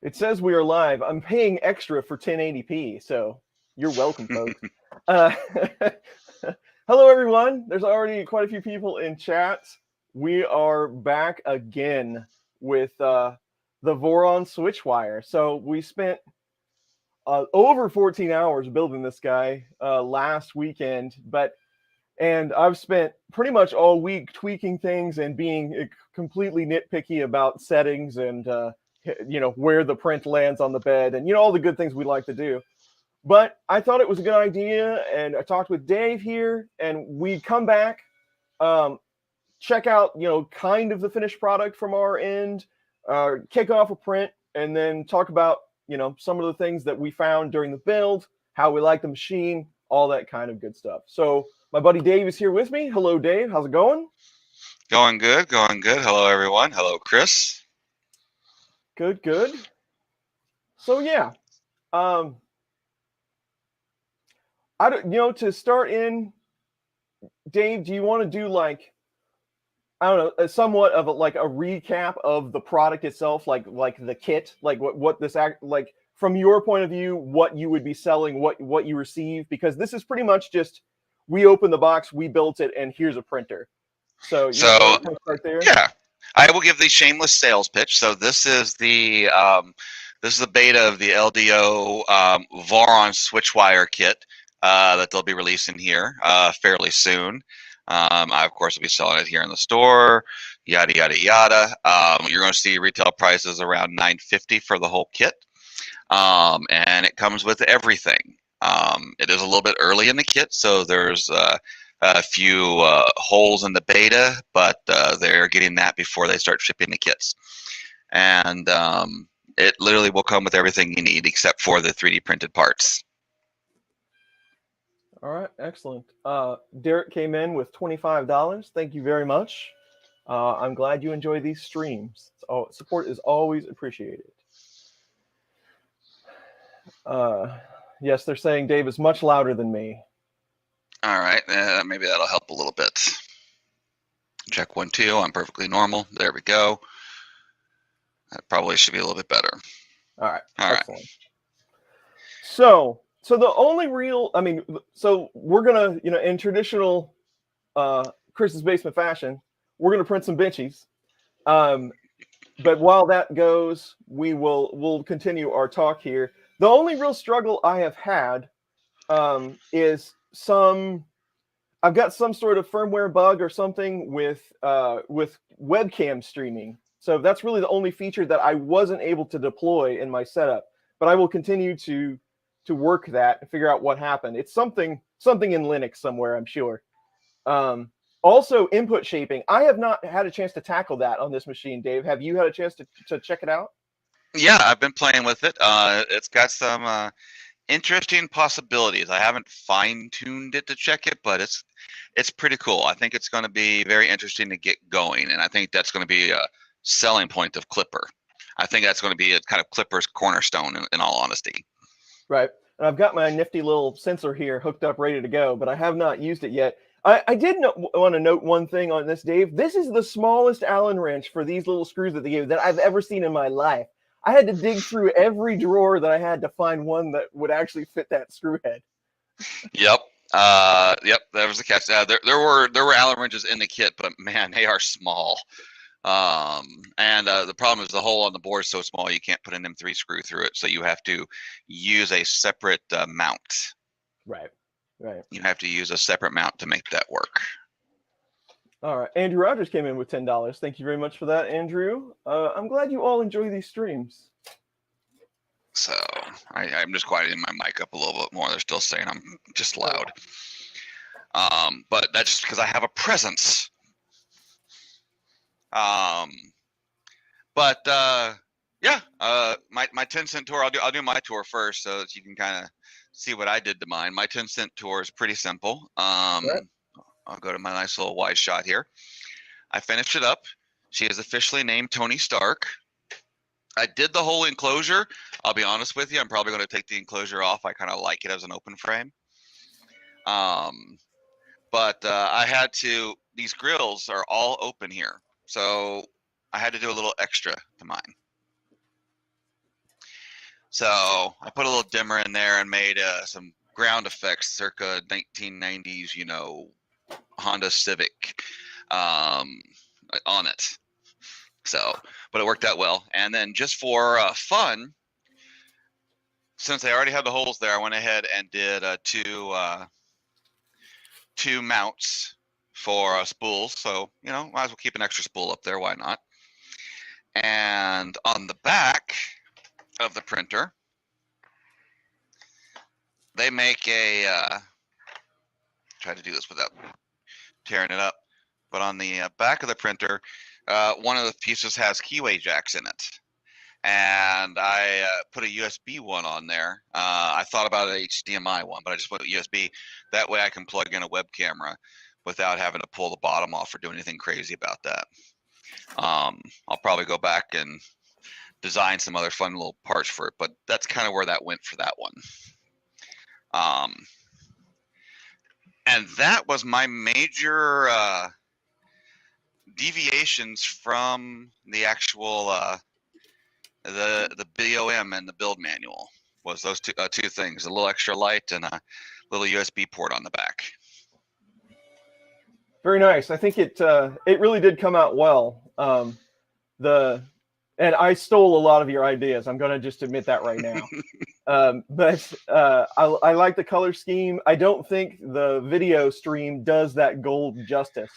It says we are live. I'm paying extra for 1080p, so you're welcome, folks. Uh, Hello, everyone. There's already quite a few people in chat. We are back again with the Voron Switchwire. So we spent over 14 hours building this guy last weekend, and I've spent pretty much all week tweaking things and being completely nitpicky about settings and where the print lands on the bed and all the good things we like to do. But I thought it was a good idea, and I talked with Dave here, and we come back, check out kind of the finished product from our end, kick off a print, and then talk about some of the things that we found during the build, how we like the machine, all that kind of good stuff. So my buddy Dave is here with me. Hello, Dave. How's it going? Going good, going good. Hello, everyone. Hello, Chris. Good, good. So yeah, I don't, to start in, Dave, do you want to do like, I don't know, somewhat of a recap of the product itself, like the kit, like what this act like from your point of view, what you would be selling, what you receive, because this is pretty much just we opened the box, we built it, and here's a printer. So you want to start there? Yeah, I will give the shameless sales pitch. So this is the beta of the LDO Voron Switchwire kit that they'll be releasing here fairly soon. I of course will be selling it here in the store. Yada yada yada. You're going to see retail prices around $9.50 for the whole kit, and it comes with everything. It is a little bit early in the kit, so there's a few holes in the beta, but they're getting that before they start shipping the kits. And it literally will come with everything you need except for the 3D printed parts. All right, excellent. Derek came in with $25. Thank you very much. I'm glad you enjoy these streams. Support is always appreciated. Yes, they're saying Dave is much louder than me. All right, maybe that'll help a little bit. Check 1, 2. I'm perfectly normal. There we go. That probably should be a little bit better. All right, all excellent. Right. So the only real, so we're gonna, in traditional Chris's Basement fashion, we're gonna print some benchies. But while that goes, we'll continue our talk here. The only real struggle I have had is I've got some sort of firmware bug or something with webcam streaming. So that's really the only feature that I wasn't able to deploy in my setup. But I will continue to work that and figure out what happened. It's something in Linux somewhere, I'm sure. Also, input shaping. I have not had a chance to tackle that on this machine, Dave. Have you had a chance to check it out? Yeah, I've been playing with it. It's got some interesting possibilities. I haven't fine-tuned it to check it, but it's pretty cool. I think it's going to be very interesting to get going, and I think that's going to be a selling point of Clipper. I think that's going to be a kind of Clipper's cornerstone, in all honesty. Right. And I've got my nifty little sensor here hooked up, ready to go, but I have not used it yet. I did want to note one thing on this, Dave. This is the smallest Allen wrench for these little screws that they gave that I've ever seen in my life. I had to dig through every drawer that I had to find one that would actually fit that screw head. Yep. Yep. That was the catch. There were Allen wrenches in the kit, but man, they are small. And the problem is the hole on the board is so small you can't put an M3 screw through it, so you have to use a separate mount. Right. You have to use a separate mount to make that work. All right. Andrew Rogers came in with $10. Thank you very much for that, Andrew. I'm glad you all enjoy these streams. So I'm just quieting my mic up a little bit more. They're still saying I'm just loud. But that's just because I have a presence. Yeah, my 10-cent tour. I'll do my tour first, so that you can kind of see what I did to mine. My 10-cent tour is pretty simple. Right. I'll go to my nice little wide shot here. I finished it up. She is officially named Tony Stark. I did the whole enclosure. I'll be honest with you. I'm probably going to take the enclosure off. I kind of like it as an open frame. But I had to. These grills are all open here, so I had to do a little extra to mine. So I put a little dimmer in there and made some ground effects circa 1990s, Honda Civic on it. So, but it worked out well. And then just for fun, since I already had the holes there, I went ahead and did two mounts for spools. So, might as well keep an extra spool up there. Why not? And on the back of the printer, they make try to do this without tearing it up, but on the back of the printer, one of the pieces has keyway jacks in it, and I put a USB one on there. I thought about an HDMI one, but I just put USB. That way I can plug in a web camera without having to pull the bottom off or do anything crazy about that. I'll probably go back and design some other fun little parts for it, but that's kind of where that went for that one. And that was my major deviations from the actual the BOM and the build manual. Was those two things: a little extra light and a little USB port on the back. Very nice. I think it really did come out well. And I stole a lot of your ideas. I'm going to just admit that right now. But I like the color scheme. I don't think the video stream does that gold justice.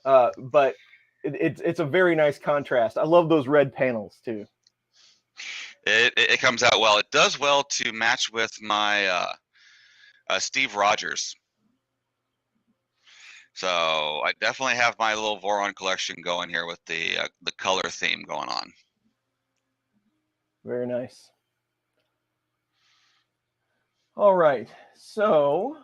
But it's a very nice contrast. I love those red panels too. It comes out well. It does well to match with my Steve Rogers. So I definitely have my little Voron collection going here with the color theme going on. Very nice. All right, so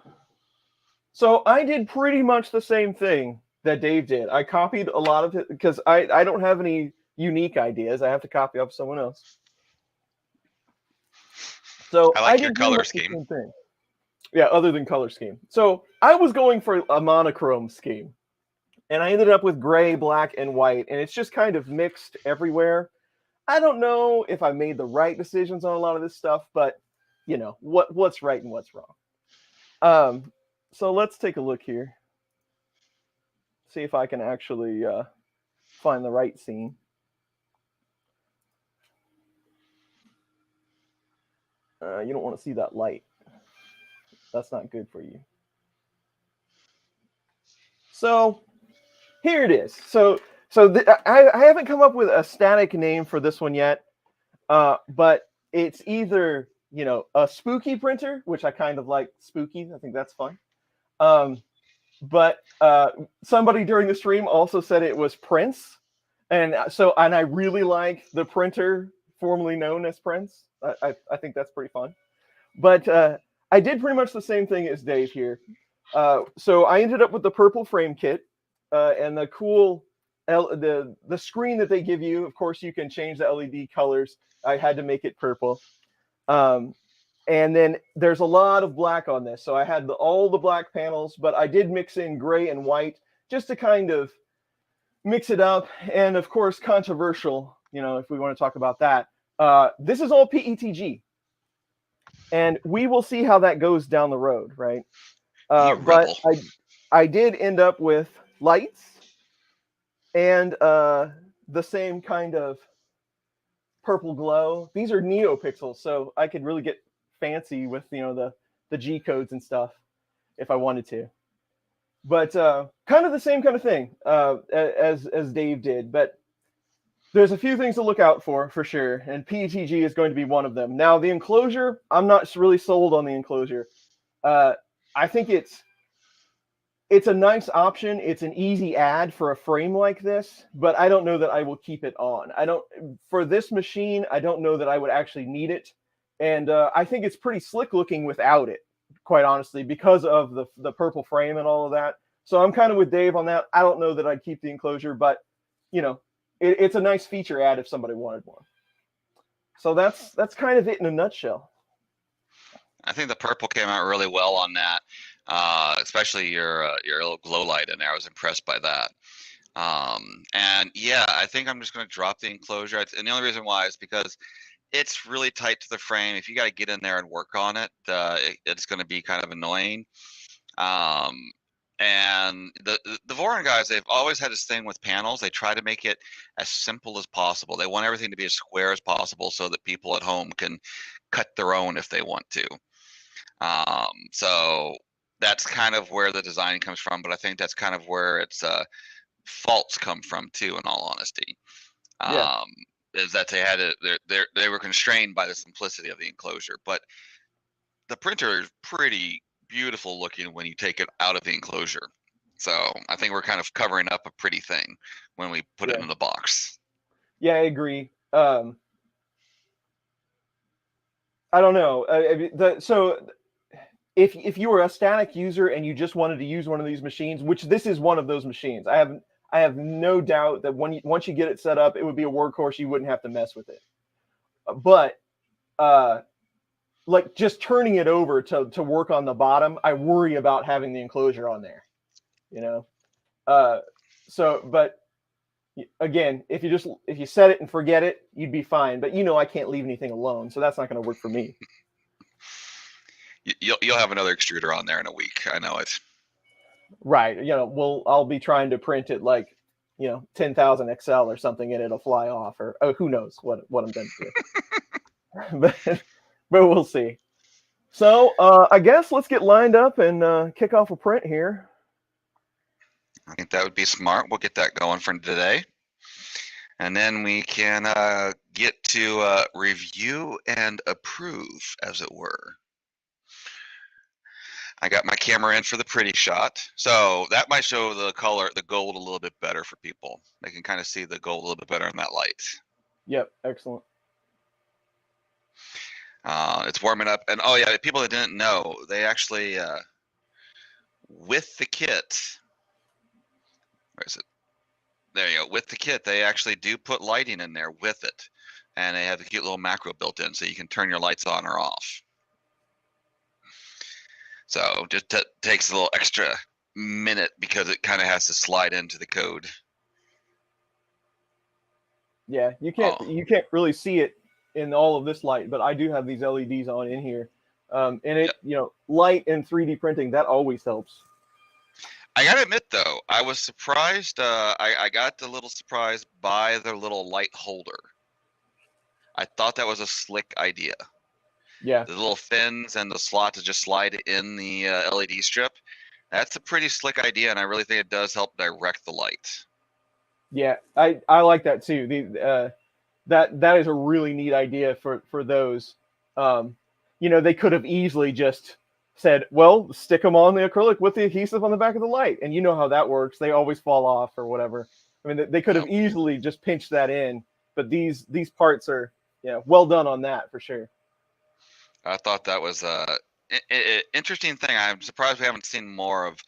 I did pretty much the same thing that Dave did. I copied a lot of it because I don't have any unique ideas. I have to copy off someone else. So I like your color scheme. Yeah, other than color scheme. So I was going for a monochrome scheme, and I ended up with gray, black, and white, and it's just kind of mixed everywhere. I don't know if I made the right decisions on a lot of this stuff, but what's right and what's wrong. So let's take a look here. See if I can actually find the right scene. You don't want to see that light. That's not good for you. So here it is. So I haven't come up with a static name for this one yet, but it's either a spooky printer, which I kind of like spooky. I think that's fun. But somebody during the stream also said it was Prince, and I really like the printer formerly known as Prince. I think that's pretty fun. But I did pretty much the same thing as Dave here. So I ended up with the purple frame kit and the cool the screen that they give you. Of course, you can change the LED colors. I had to make it purple. And then there's a lot of black on this. So I had all the black panels, but I did mix in gray and white just to kind of mix it up. And of course, controversial, if we want to talk about that. This is all PETG. And we will see how that goes down the road, right? But I did end up with lights and the same kind of purple glow. These are NeoPixels, so I could really get fancy with the G codes and stuff if I wanted to. But kind of the same kind of thing as Dave did. But there's a few things to look out for sure, and PETG is going to be one of them. Now, the Enclosure, I'm not really sold on the Enclosure. I think it's a nice option. It's an easy add for a frame like this, but I don't know that I will keep it on. For this machine, I don't know that I would actually need it, and I think it's pretty slick looking without it, quite honestly, because of the purple frame and all of that. So I'm kind of with Dave on that. I don't know that I'd keep the Enclosure, but it's a nice feature add if somebody wanted one. So that's kind of it in a nutshell. I think the purple came out really well on that, especially your little glow light in there. I was impressed by that. And yeah, I think I'm just going to drop the Enclosure. And the only reason why is because it's really tight to the frame. If you got to get in there and work on it, it's going to be kind of annoying. And the Voron guys, they've always had this thing with panels. They try to make it as simple as possible. They want everything to be as square as possible so that people at home can cut their own if they want to. So that's kind of where the design comes from, but I think that's kind of where its faults come from too, in all honesty. Yeah. Is that they were constrained by the simplicity of the enclosure, but the printer is pretty beautiful looking when you take it out of the enclosure. So I think we're kind of covering up a pretty thing when we put it in the box. Yeah, I agree. I don't know. So if you were a static user and you just wanted to use one of these machines, which this is one of those machines, I have no doubt that once you get it set up, it would be a workhorse. You wouldn't have to mess with it. But like just turning it over to work on the bottom, I worry about having the enclosure on there. But again, if you set it and forget it, you'd be fine. But I can't leave anything alone, so that's not going to work for me. You'll have another extruder on there in a week. I know it. Right. I'll be trying to print it like 10,000 XL or something, and it'll fly off, or who knows what I'm done with. but we'll see. So I guess let's get lined up and kick off a print here. I think that would be smart. We'll get that going for today. And then we can get to review and approve, as it were. I got my camera in for the pretty shot. So that might show the gold a little bit better for people. They can kind of see the gold a little bit better in that light. Yep, excellent. It's warming up. And oh yeah, people that didn't know, they actually, with the kit, where is it? There you go. With the kit, they actually do put lighting in there with it. And they have a cute little macro built in so you can turn your lights on or off. So just takes a little extra minute because it kind of has to slide into the code. Yeah, you can't really see it in all of this light, but I do have these LEDs on in here. And it, light and 3D printing, that always helps. I gotta admit though, I was surprised. I got a little surprised by the little light holder. I thought that was a slick idea. Yeah. The little fins and the slot to just slide in the LED strip. That's a pretty slick idea, and I really think it does help direct the light. Yeah, I like that too. That is a really neat idea for those. They could have easily just said, well, stick them on the acrylic with the adhesive on the back of the light, and you know how that works. They always fall off or whatever. I mean, they could have easily just pinched that in, but these parts are well done on that for sure. I thought that was a interesting thing. I'm surprised we haven't seen more of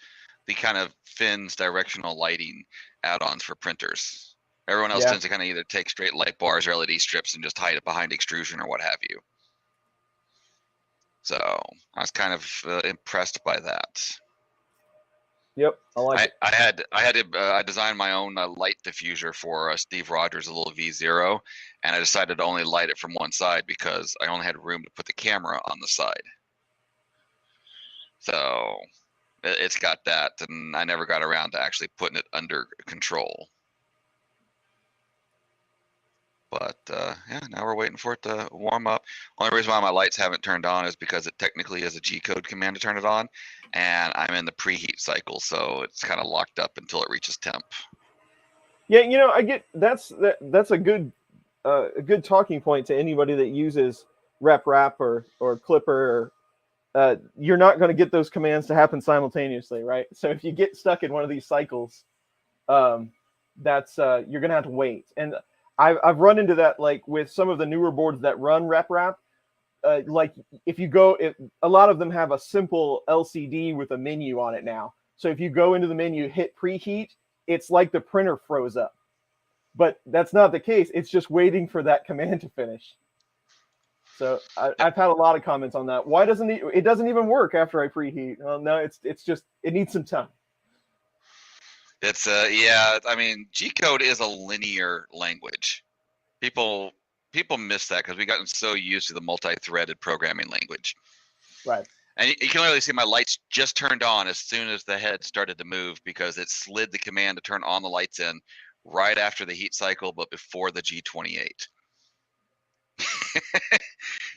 the kind of fins directional lighting add-ons for printers. Everyone else tends to kind of either take straight light bars or LED strips and just hide it behind extrusion or what have you. So I was kind of impressed by that. Yep, I like it. I designed my own light diffuser for Steve Rogers, a little V0, and I decided to only light it from one side because I only had room to put the camera on the side. So it's got that, and I never got around to actually putting it under control. But yeah, now we're waiting for it to warm up. Only reason why my lights haven't turned on is because it technically is a G-code command to turn it on, and I'm in the preheat cycle, so it's kind of locked up until it reaches temp. Yeah, I get that's a good talking point to anybody that uses rep or clipper. You're not going to get those commands to happen simultaneously, right? So if you get stuck in one of these cycles, that's you're going to have to wait. And I've run into that like with some of the newer boards that run rep. Like if a lot of them have a simple LCD with a menu on it now. So if you go into the menu, hit preheat, it's like the printer froze up. But that's not the case. It's just waiting for that command to finish. So I've had a lot of comments on that. Why doesn't it doesn't even work after I preheat? Well, no, it's just it needs some time. It's yeah, I mean, G-code is a linear language. People people miss that because we've gotten so used to the multi-threaded programming language. Right. And you can literally see my lights just turned on as soon as the head started to move because it slid the command to turn on the lights in right after the heat cycle, but before the G28.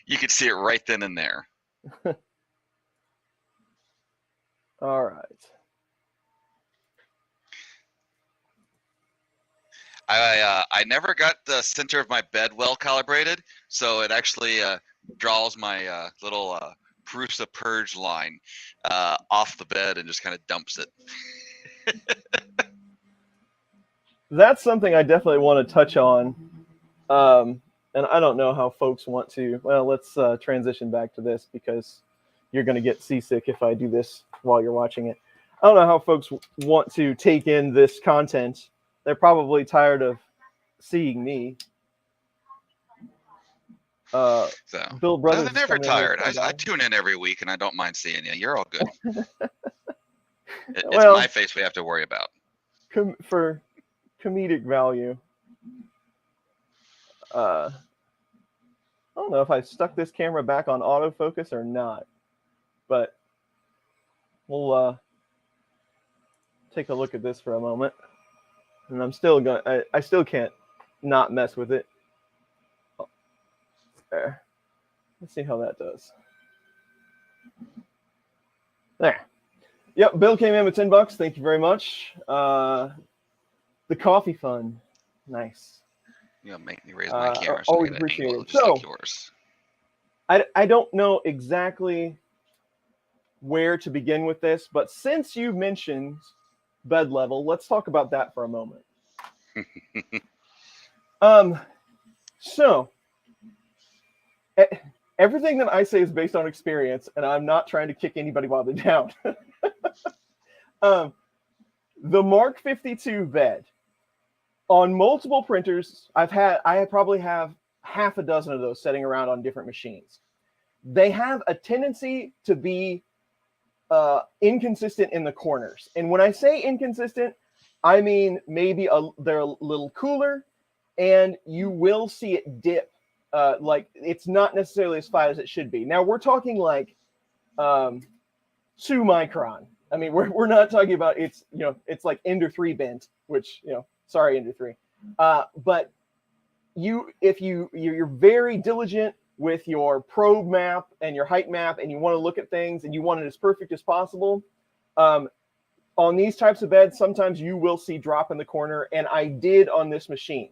You could see it right then and there. All right. I never got the center of my bed well calibrated, so it actually draws my little Prusa purge line off the bed and just kind of dumps it. That's something I definitely want to touch on. And I don't know how folks want to. Well, let's transition back to this because you're going to get seasick if I do this while you're watching it. I don't know how folks want to take in this content. They're probably tired of seeing me. So Bill Brothers. they're never tired. I tune in every week and I don't mind seeing you. You're all good. It's my face we have to worry about. For comedic value. I don't know if I stuck this camera back on autofocus or not, but we'll take a look at this for a moment. And I'm still going. I still can't not mess with it. Oh, there. Let's see how that does. There. Yep. Bill came in with $10. Thank you very much. The coffee fund. Nice. You'll make me raise my camera. Always appreciate it. So, like yours. I don't know exactly where to begin with this, but since you mentioned bed level, let's talk about that for a moment. So everything that I say is based on experience, and I'm not trying to kick anybody while they're down. The Mark 52 bed on multiple printers, I probably have half a dozen of those sitting around on different machines. They have a tendency to be inconsistent in the corners. And when I say inconsistent, I mean maybe they're a little cooler and you will see it dip. Like it's not necessarily as flat as it should be. Now we're talking like 2 micron. I mean, we're not talking about it's like Ender 3 bent, which, sorry, Ender 3. But if you're very diligent with your probe map and your height map and you want to look at things and you want it as perfect as possible, on these types of beds, sometimes you will see drop in the corner, and I did on this machine.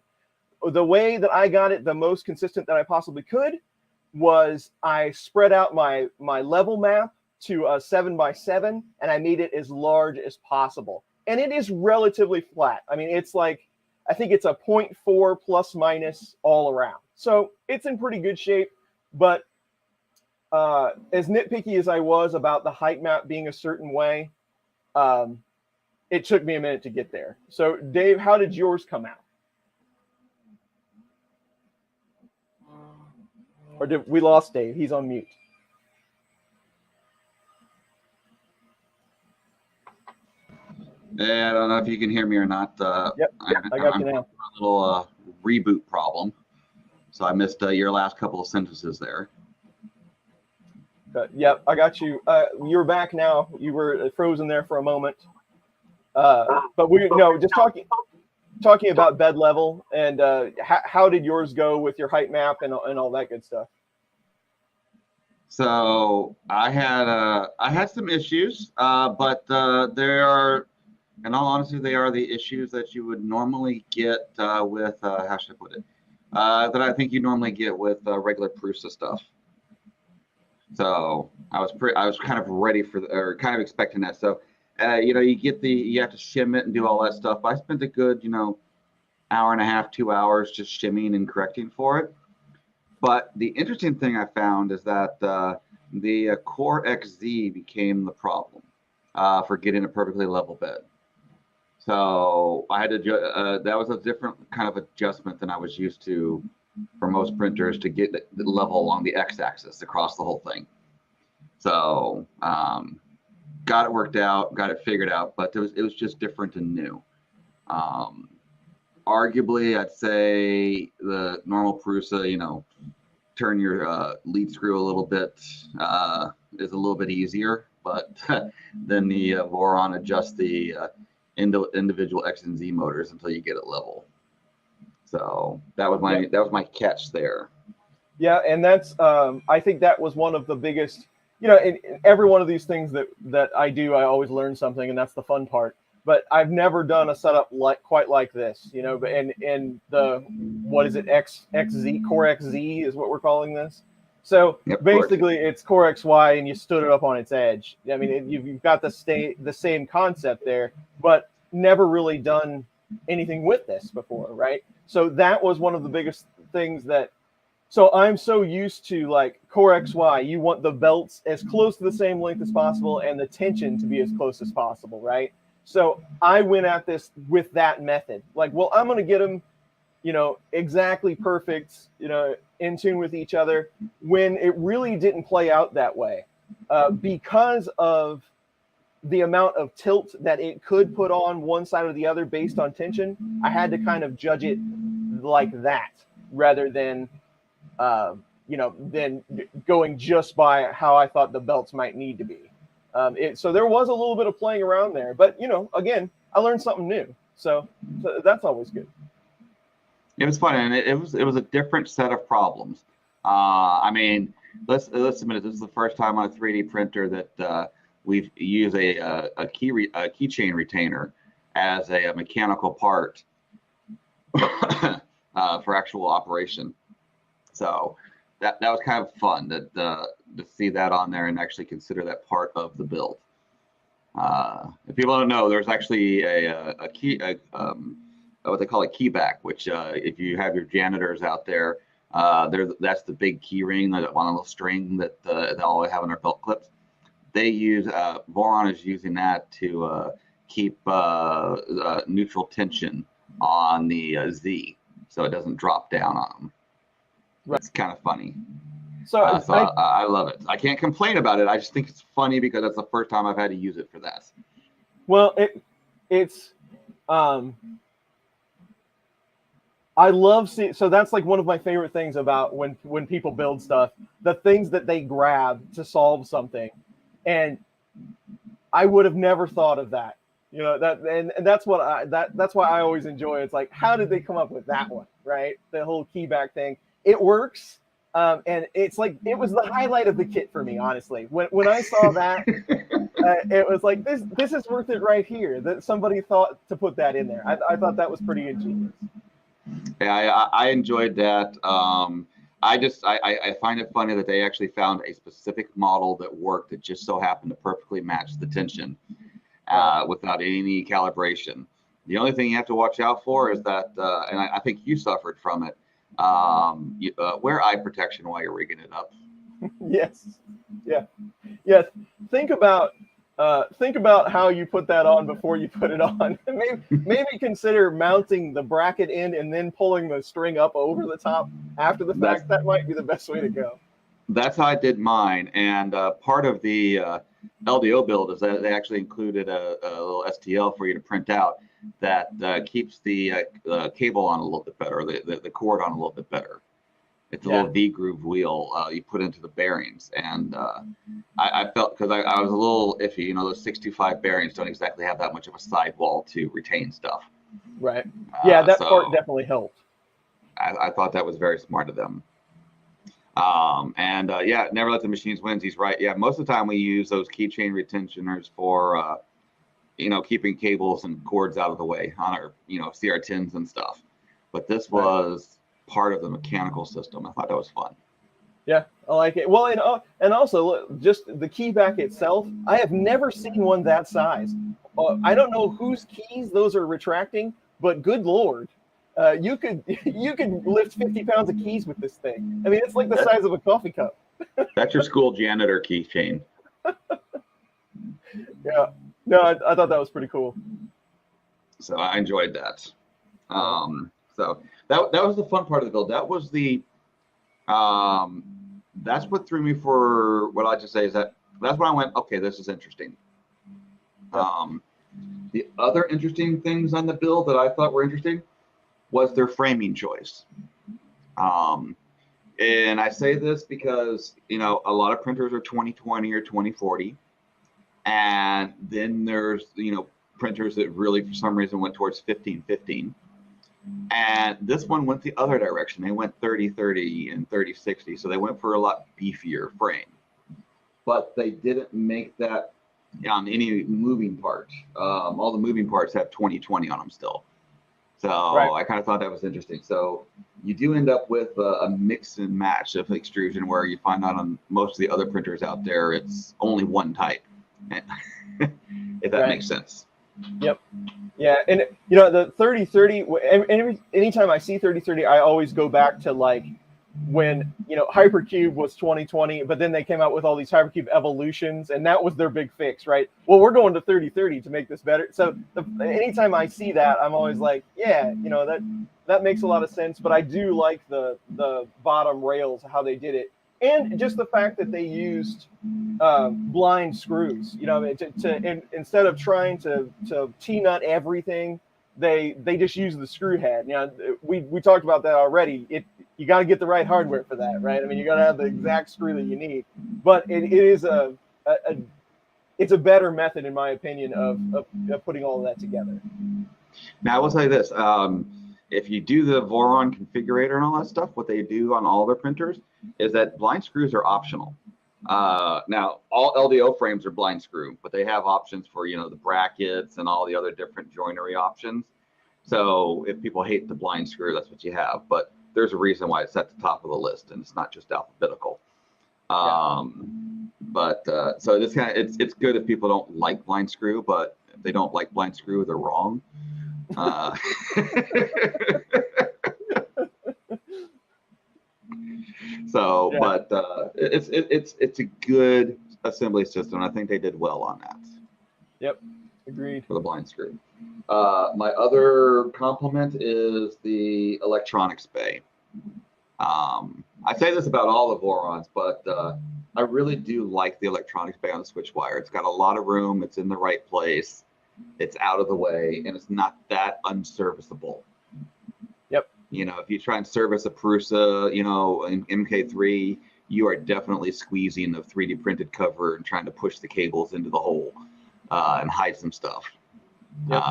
The way that I got it the most consistent that I possibly could was I spread out my level map to a 7x7, and I made it as large as possible. And it is relatively flat. I mean, it's like, I think it's a 0.4 plus minus all around. So it's in pretty good shape, but as nitpicky as I was about the height map being a certain way, it took me a minute to get there. So Dave, how did yours come out? Or did we lost Dave? He's on mute. Yeah, I don't know if you can hear me or not. Yep, I got you now. A little reboot problem, so I missed your last couple of sentences there. Yep, I got you. You're back now. You were frozen there for a moment. But just talking about bed level and how did yours go with your height map and all that good stuff? So I had some issues, but there are, in all honesty, they are the issues that you would normally get with how should I put it? That I think you normally get with regular Prusa stuff. So I was kind of ready or kind of expecting that. So you have to shim it and do all that stuff. I spent a good hour and a half, 2 hours just shimming and correcting for it. But the interesting thing I found is that the Core XZ became the problem for getting a perfectly level bed. So I had to that was a different kind of adjustment than I was used to for most printers to get the level along the x-axis across the whole thing. So got it worked out, got it figured out, but it was just different and new. arguably, I'd say the normal Prusa, you know, turn your lead screw a little bit is a little bit easier, but then the Voron adjusts the individual X and Z motors until you get it level. So that was my catch there. Yeah, and that's I think that was one of the biggest. You know, in every one of these things that I do, I always learn something, and that's the fun part. But I've never done a setup quite like this, you know. And the what is it, XZ Core XZ is what we're calling this. So basically, it's Core XY, and you stood it up on its edge. I mean, you've got the same concept there, but never really done anything with this before, right? So that was one of the biggest things that. So I'm so used to like Core XY, you want the belts as close to the same length as possible and the tension to be as close as possible, right? So I went at this with that method. Like, well, I'm going to get them, you know, exactly perfect, you know, in tune with each other, when it really didn't play out that way because of the amount of tilt that it could put on one side or the other based on tension. I had to kind of judge it like that rather than you know, then going just by how I thought the belts might need to be. So there was a little bit of playing around there, but you know, again, I learned something new, so that's always good. It was fun, and it was a different set of problems. I mean, let's admit it. This is the first time on a 3D printer that we've used a keychain retainer as a mechanical part for actual operation. So that was kind of fun to see that on there and actually consider that part of the build. If people don't know, there's actually a key, what they call a key back, which if you have your janitors out there, that's the big key ring, that one little string that they always have in their belt clips. They use Voron is using that to keep neutral tension on the Z, so it doesn't drop down on them. Right. It's kind of funny. So I love it. I can't complain about it. I just think it's funny because that's the first time I've had to use it for that. Well, it's I love seeing. So that's like one of my favorite things about when people build stuff, the things that they grab to solve something, and I would have never thought of that. You know, that and that's what that's why I always enjoy. It's like, how did they come up with that one, right? The whole keyback thing. It works, and it's like it was the highlight of the kit for me, honestly. When I saw that, it was like this is worth it right here. That somebody thought to put that in there. I thought that was pretty ingenious. Yeah, I enjoyed that. I find it funny that they actually found a specific model that worked that just so happened to perfectly match the tension without any calibration. The only thing you have to watch out for is that, and I think you suffered from it, wear eye protection while you're rigging it up. Yes. Yeah. Think about how you put that on before you put it on. maybe consider mounting the bracket in and then pulling the string up over the top after the fact. That might be the best way to go. That's how I did mine. And part of the LDO build is that they actually included a little STL for you to print out that keeps the cable on a little bit better, the cord on a little bit better. It's a little V-groove wheel you put into the bearings. And I felt, because I was a little iffy, you know, those 625 bearings don't exactly have that much of a sidewall to retain stuff. Right. Yeah, that part definitely helped. I thought that was very smart of them. Never let the machines win. He's right. Yeah, most of the time we use those keychain retentioners for, keeping cables and cords out of the way on our, CR10s and stuff. But this was part of the mechanical system. I thought that was fun. Yeah, I like it. Well, and also look, just the key back itself, I have never seen one that size. I don't know whose keys those are retracting, but good Lord. You could lift 50 pounds of keys with this thing. I mean, it's like the size of a coffee cup. That's your school janitor keychain. Yeah. No, I thought that was pretty cool. So I enjoyed that. So that was the fun part of the build. That was that's what threw me for what I just say is that's when I went, okay, this is interesting. The other interesting things on the build that I thought were interesting was their framing choice. And I say this because, you know, a lot of printers are 2020 or 2040. And then there's, you know, printers that really, for some reason, went towards 1515. And this one went the other direction. They went 3030 and 3060. So they went for a lot beefier frame. But they didn't make that on any moving part. All the moving parts have 2020 on them still. So right. I kind of thought that was interesting. So you do end up with a mix and match of extrusion where you find out on most of the other printers out there, it's only one type, if that makes sense. Yep. Yeah. And, you know, the 3030, anytime I see 3030, I always go back to like when, you know, Hypercube was 2020, but then they came out with all these Hypercube evolutions, and that was their big fix, right? Well, we're going to 3030 to make this better. So anytime I see that, I'm always like, yeah, you know, that makes a lot of sense. But I do like the bottom rails, how they did it, and just the fact that they used blind screws. You know, instead of trying to T-nut everything, they just use the screw head. You know, we talked about that already. You got to get the right hardware for that, right? I mean, you got to have the exact screw that you need. But it is it's a better method, in my opinion, of putting all of that together. Now, I will say this: if you do the Voron configurator and all that stuff, what they do on all their printers is that blind screws are optional. Now, all LDO frames are blind screw, but they have options for, you know, the brackets and all the other different joinery options. So if people hate the blind screw, that's what you have. But there's a reason why it's at the top of the list, and it's not just alphabetical. But so this kind of it's good if people don't like blind screw, but if they don't like blind screw, they're wrong. So, yeah. But it's a good assembly system. I think they did well on that. Yep, agreed. For the blind screw. My other compliment is the electronics bay. I say this about all the Vorons, but I really do like the electronics bay on the Switchwire. It's got a lot of room. It's in the right place. It's out of the way, and it's not that unserviceable. Yep. You know, if you try and service a Prusa, you know, in MK3, you are definitely squeezing the 3D printed cover and trying to push the cables into the hole and hide some stuff. Yep.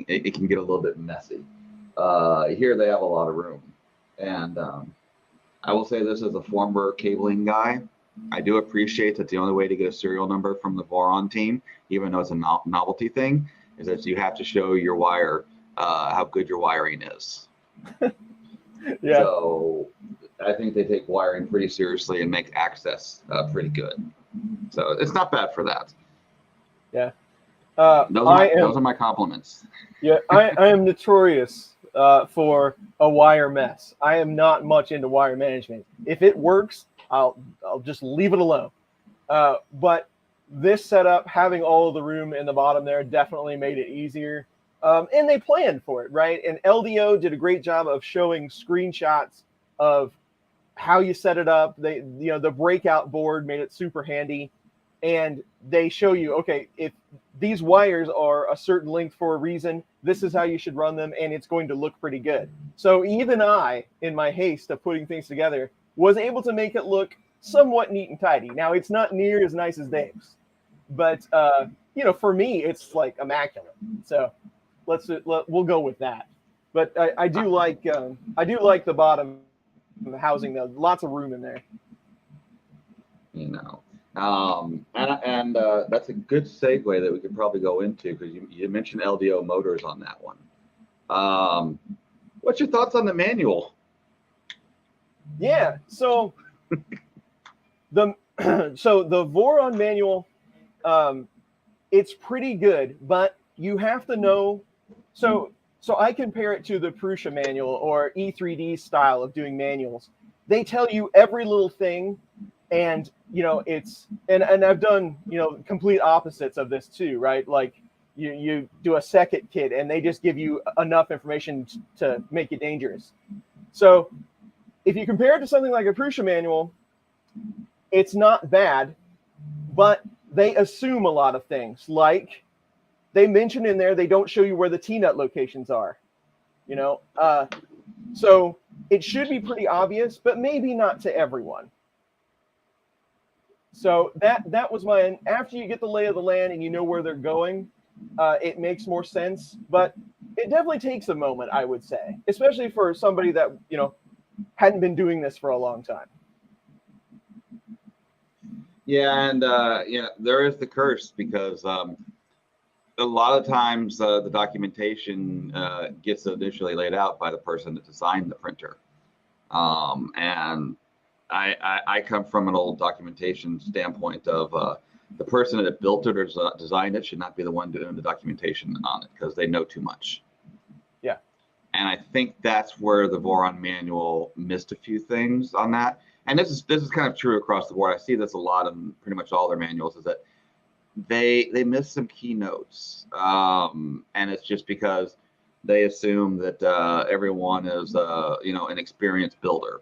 It can get a little bit messy. Here they have a lot of room. And I will say this as a former cabling guy, I do appreciate that the only way to get a serial number from the Voron team, even though it's a novelty thing, is that you have to show your wire how good your wiring is. Yeah. So I think they take wiring pretty seriously and make access pretty good. So it's not bad for that. Yeah. Those are my compliments. Yeah, I am notorious for a wire mess. I am not much into wire management. If it works, I'll just leave it alone. But this setup, having all of the room in the bottom there, definitely made it easier. And they planned for it, right? And LDO did a great job of showing screenshots of how you set it up. The breakout board made it super handy. And they show you, okay, if these wires are a certain length for a reason, this is how you should run them, and it's going to look pretty good. So even I, in my haste of putting things together, was able to make it look somewhat neat and tidy. Now, it's not near as nice as Dave's, but for me, it's like immaculate. So we'll go with that. But I do like the bottom housing though. Lots of room in there. You know. And that's a good segue that we could probably go into, because you mentioned LDO motors on that one. What's your thoughts on the manual? Yeah, so the Voron manual, it's pretty good, but you have to know. So I compare it to the Prusa manual or E3D style of doing manuals. They tell you every little thing. And, it's, and I've done, complete opposites of this too, right? Like you do a second kit and they just give you enough information to make it dangerous. So if you compare it to something like a Prusa manual, it's not bad, but they assume a lot of things. Like they mention in there, they don't show you where the T-nut locations are. So it should be pretty obvious, but maybe not to everyone. So that was my, after you get the lay of the land and you know where they're going, it makes more sense. But it definitely takes a moment, I would say, especially for somebody that, you know, hadn't been doing this for a long time. Yeah, and there is the curse because a lot of times the documentation gets initially laid out by the person that designed the printer, and I come from an old documentation standpoint of the person that built it or designed it should not be the one doing the documentation on it because they know too much. Yeah. And I think that's where the Voron Manual missed a few things on that. And this is kind of true across the board. I see this a lot in pretty much all their manuals, is that they miss some keynotes, and it's just because they assume that everyone is an experienced builder,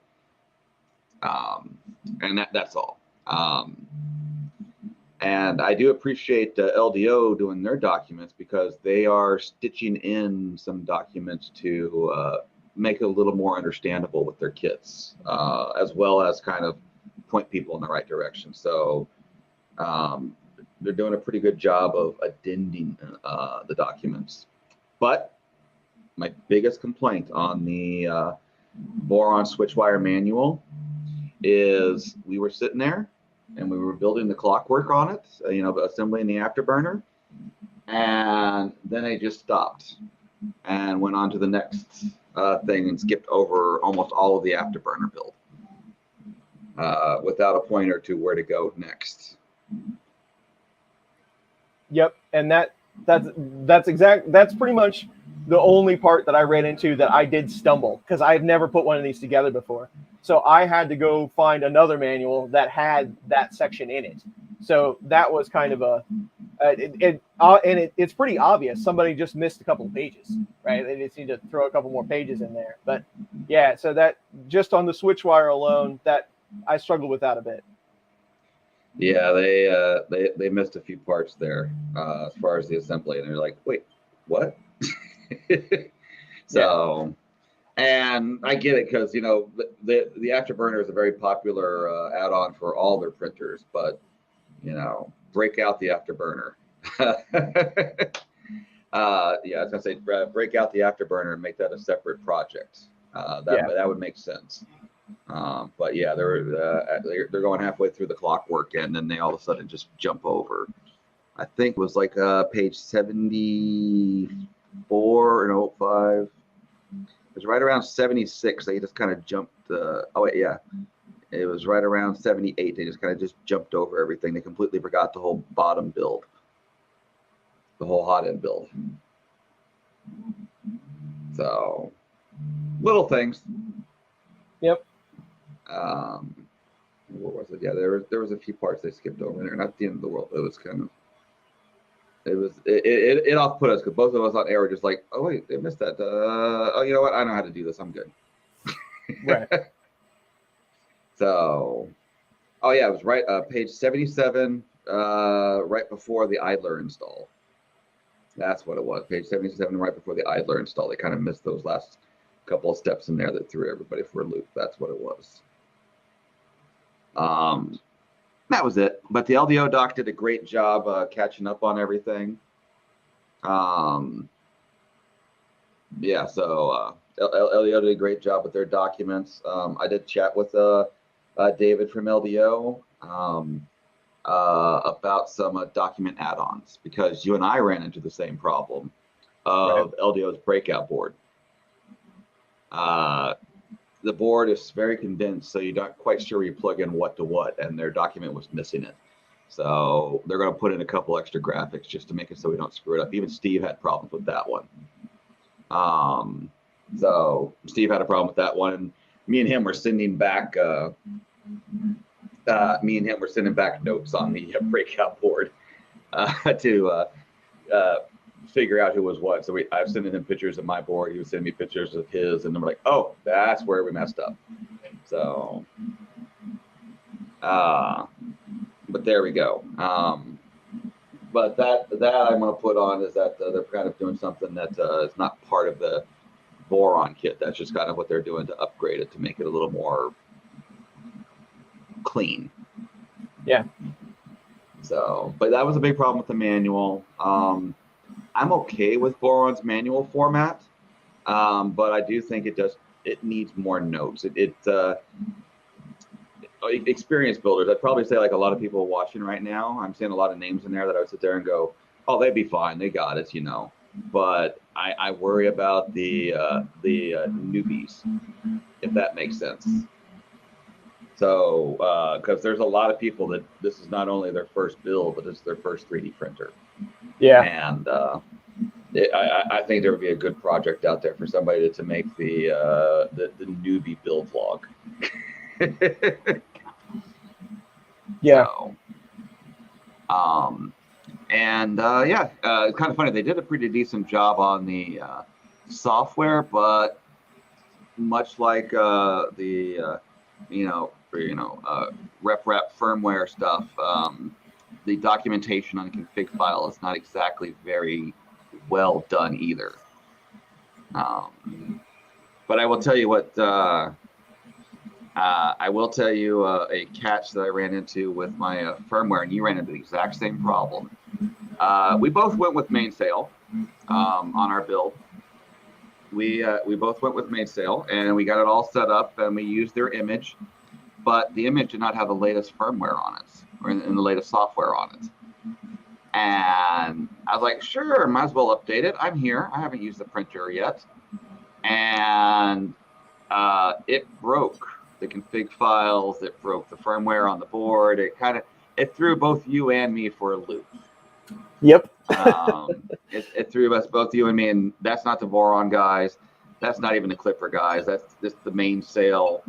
and that's all. And I do appreciate LDO doing their documents because they are stitching in some documents to make it a little more understandable with their kits, as well as kind of point people in the right direction. So they're doing a pretty good job of addending the documents. But my biggest complaint on the Voron Switchwire manual is we were sitting there and we were building the clockwork on it, assembling the afterburner, and then they just stopped and went on to the next thing and skipped over almost all of the afterburner build without a pointer to where to go next. Yep, and that's pretty much the only part that I ran into that I did stumble, because I've never put one of these together before. So I had to go find another manual that had that section in it. So that was kind of it's pretty obvious. Somebody just missed a couple of pages, right? They just need to throw a couple more pages in there. But yeah, so that just on the Switchwire alone, that I struggled with that a bit. Yeah, they missed a few parts there as far as the assembly, and they're like, wait, what? So. Yeah. And I get it because, the afterburner is a very popular add-on for all their printers, but, break out the afterburner. I was going to say, break out the afterburner and make that a separate project. That would make sense. But yeah, they're going halfway through the clockwork, and then they all of a sudden just jump over. I think it was like page 74 and 05. It was right around 76. They just kind of jumped. It was right around 78. They just kind of jumped over everything. They completely forgot the whole bottom build, the whole hot end build. So, little things. Yep. What was it? Yeah, there was a few parts they skipped over there. Not the end of the world. It was kind of. It off put us because both of us on air were just like, oh wait, they missed that. You know what? I know how to do this. I'm good. Right. So, it was right page 77, right before the idler install. That's what it was. Page 77, right before the idler install. They kind of missed those last couple of steps in there that threw everybody for a loop. That's what it was. That was it. But the LDO doc did a great job catching up on everything. So LDO did a great job with their documents. I did chat with David from LDO about some document add-ons, because you and I ran into the same problem of LDO's breakout board. The board is very condensed, so you're not quite sure you plug in what to what, and their document was missing it. So they're going to put in a couple extra graphics just to make it so we don't screw it up. Even Steve had problems with that one. So Steve had a problem with that one, and me and him were sending back notes on the breakout board to figure out who was what. So I was sending him pictures of my board. He was sending me pictures of his, and then we're like, oh, that's where we messed up. So, but there we go. But that I'm going to put on is that they're kind of doing something that is not part of the Voron kit. That's just kind of what they're doing to upgrade it to make it a little more clean. Yeah. So, but that was a big problem with the manual. I'm okay with Voron's manual format, but I do think it needs more notes. Experienced builders, I'd probably say, like a lot of people watching right now, I'm seeing a lot of names in there that I would sit there and go, oh, they'd be fine, they got it, you know. But I worry about the newbies, if that makes sense. So, because there's a lot of people that this is not only their first build, but it's their first 3D printer. Yeah. And I think there would be a good project out there for somebody to make the newbie build vlog. Yeah. So, it's kind of funny. They did a pretty decent job on the software, but much like RepRap firmware stuff, the documentation on the config file is not exactly very well done either. But I will tell you what. I will tell you a catch that I ran into with my firmware, and you ran into the exact same problem. We both went with mainsail on our build. We both went with mainsail, and we got it all set up, and we used their image, but the image did not have the latest firmware on it, or in the latest software on it. And I was like, sure, might as well update it. I'm here. I haven't used the printer yet. And it broke the config files, it broke the firmware on the board. It threw both you and me for a loop. Yep. It threw us, both you and me, and that's not the Voron guys. That's not even the Clipper guys. That's just the mainsail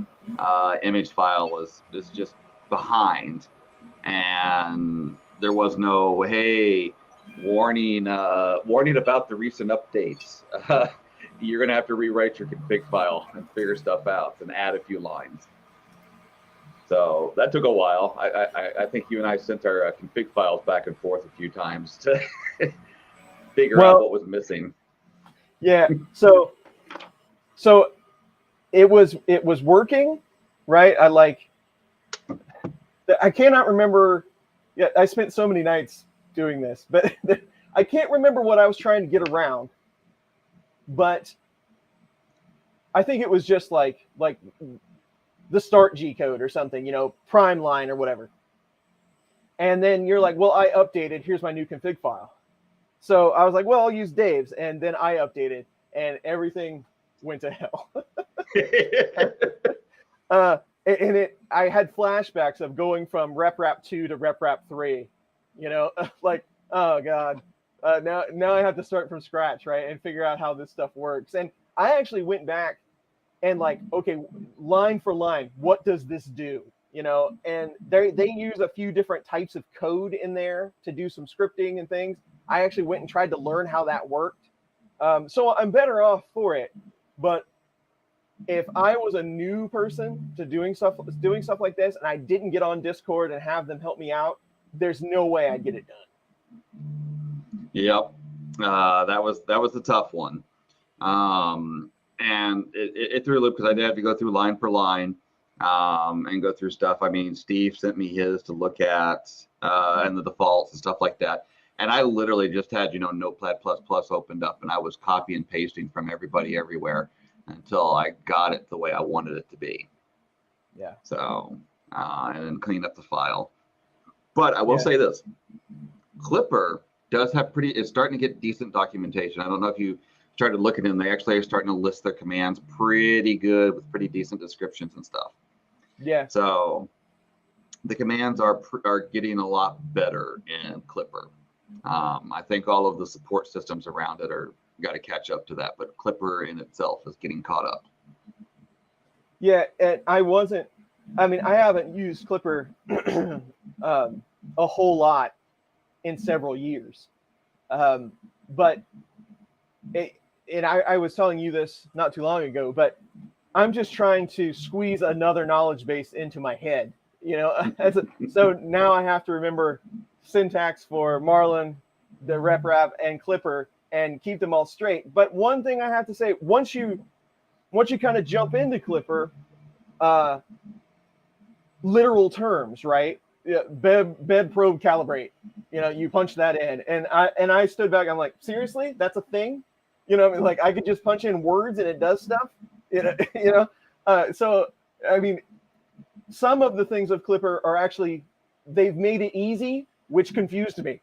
image file was just behind, and there was no, hey, warning about the recent updates. You're going to have to rewrite your config file and figure stuff out and add a few lines. So that took a while. I think you and I sent our config files back and forth a few times to figure out what was missing. Yeah. So it was working, right? I cannot remember. Yeah, I spent so many nights doing this, but I can't remember what I was trying to get around. But I think it was just like the start G code or something, prime line or whatever. And then you're like, well, I updated. Here's my new config file. So I was like, well, I'll use Dave's. And then I updated, and everything went to hell. I had flashbacks of going from RepRap 2 to RepRap 3, like, oh God. Now I have to start from scratch, right, and figure out how this stuff works. And I actually went back and okay, line for line, what does this do? And they use a few different types of code in there to do some scripting and things. I actually went and tried to learn how that worked. So I'm better off for it. But if I was a new person to doing stuff like this, and I didn't get on Discord and have them help me out, there's no way I'd get it done. Yep, that was the tough one, and it threw a loop because I did have to go through line per line and go through stuff. I mean, Steve sent me his to look at and the defaults and stuff like that, and I literally just had Notepad++ opened up, and I was copy and pasting from everybody everywhere until I got it the way I wanted it to be. Yeah. So and then clean up the file. But I will say this: Clipper does have it's starting to get decent documentation. I don't know if you started looking in, they actually are starting to list their commands pretty good with pretty decent descriptions and stuff. Yeah. So the commands are getting a lot better in Clipper. I think all of the support systems around it got to catch up to that, but Clipper in itself is getting caught up. Yeah, and I haven't used Clipper a whole lot in several years. But I was telling you this not too long ago, but I'm just trying to squeeze another knowledge base into my head, so now I have to remember syntax for Marlin, the RepRap, and Clipper, and keep them all straight. But one thing I have to say, once you kind of jump into Clipper, literal terms, right? Yeah, bed probe calibrate. You punch that in, and I stood back. I'm like, seriously, that's a thing? Like I could just punch in words and it does stuff. So I mean, some of the things of Clipper are actually, they've made it easy, which confused me.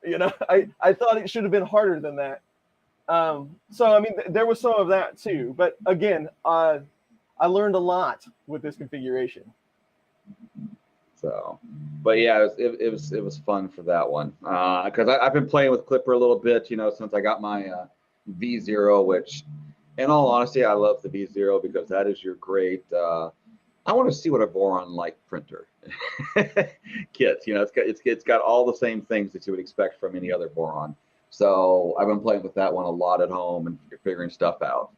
I thought it should have been harder than that. So I mean, there was some of that too. But again, I learned a lot with this configuration. So, but yeah, it was fun for that one, because I've been playing with Clipper a little bit, since I got my V0, which, in all honesty, I love the V0 because that is your great. I want to see what a Voron like printer kit. It's got all the same things that you would expect from any other Voron. So I've been playing with that one a lot at home and figuring stuff out.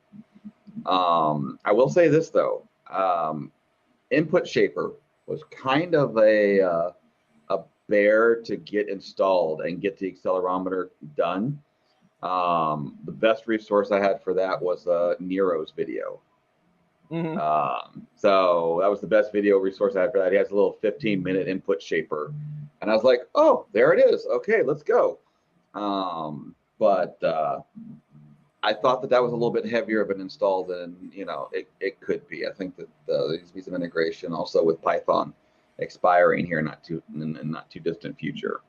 I will say this though, Input Shaper was kind of a bear to get installed and get the accelerometer done. The best resource I had for that was Nero's video. Mm-hmm. So that was the best video resource I had for that. He has a little 15-minute Input Shaper, and I was like, oh, there it is. Okay, let's go. But I thought that was a little bit heavier of an install than it could be. I think that there needs to be some integration also with Python expiring here in not too distant future.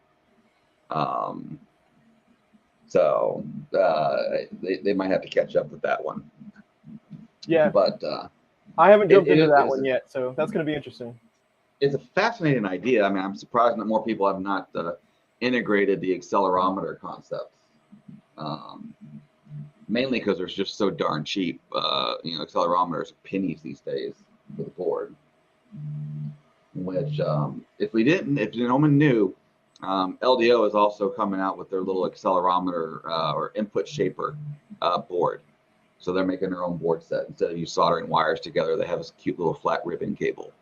So they might have to catch up with that one. Yeah, but I haven't jumped into that one yet, so that's going to be interesting. It's a fascinating idea. I mean, I'm surprised that more people have not integrated the accelerometer concept. Mainly because they're just so darn cheap. Accelerometers are pennies these days for the board. Which, if no one knew, LDO is also coming out with their little accelerometer or Input Shaper board. So they're making their own board set. Instead of you soldering wires together, they have this cute little flat ribbon cable.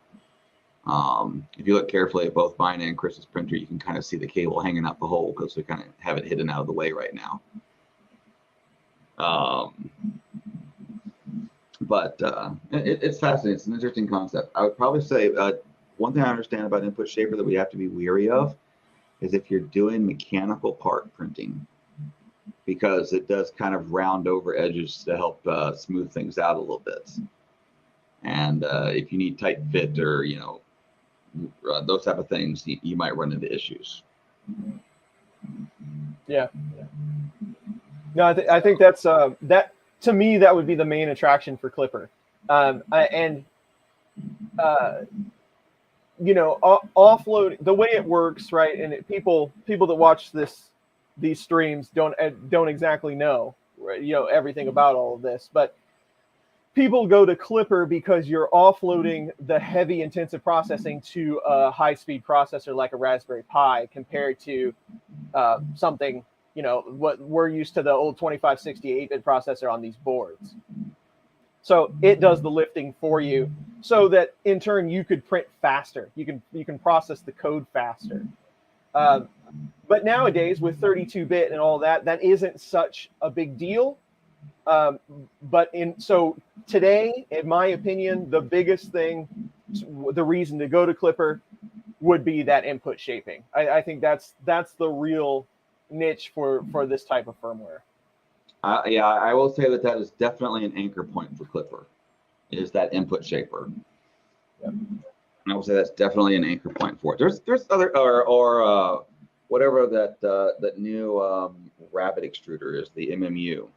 If you look carefully at both mine and Chris's printer, you can kind of see the cable hanging out the hole because we kind of have it hidden out of the way right now. But it's fascinating. It's an interesting concept. I would probably say one thing I understand about Input Shaper that we have to be weary of is if you're doing mechanical part printing, because it does kind of round over edges to help smooth things out a little bit. And if you need tight fit or those type of things, you might run into issues. Yeah. No, I think that's that to me that would be the main attraction for Clipper, offload the way it works, right? And people that watch these streams don't exactly know, right, everything about all of this, but people go to Clipper because you're offloading the heavy intensive processing to a high-speed processor like a Raspberry Pi compared to something, what we're used to, the old 2560 8-bit processor on these boards. So it does the lifting for you so that in turn you could print faster. You can process the code faster. But nowadays with 32-bit and all that isn't such a big deal. So today, in my opinion, the biggest thing, the reason to go to Clipper would be that input shaping. I think that's the real niche for this type of firmware. Yeah, I will say that is definitely an anchor point for Clipper, is that input shaper. Yep. I will say that's definitely an anchor point for it. There's other or whatever that new rabbit extruder is, the MMU.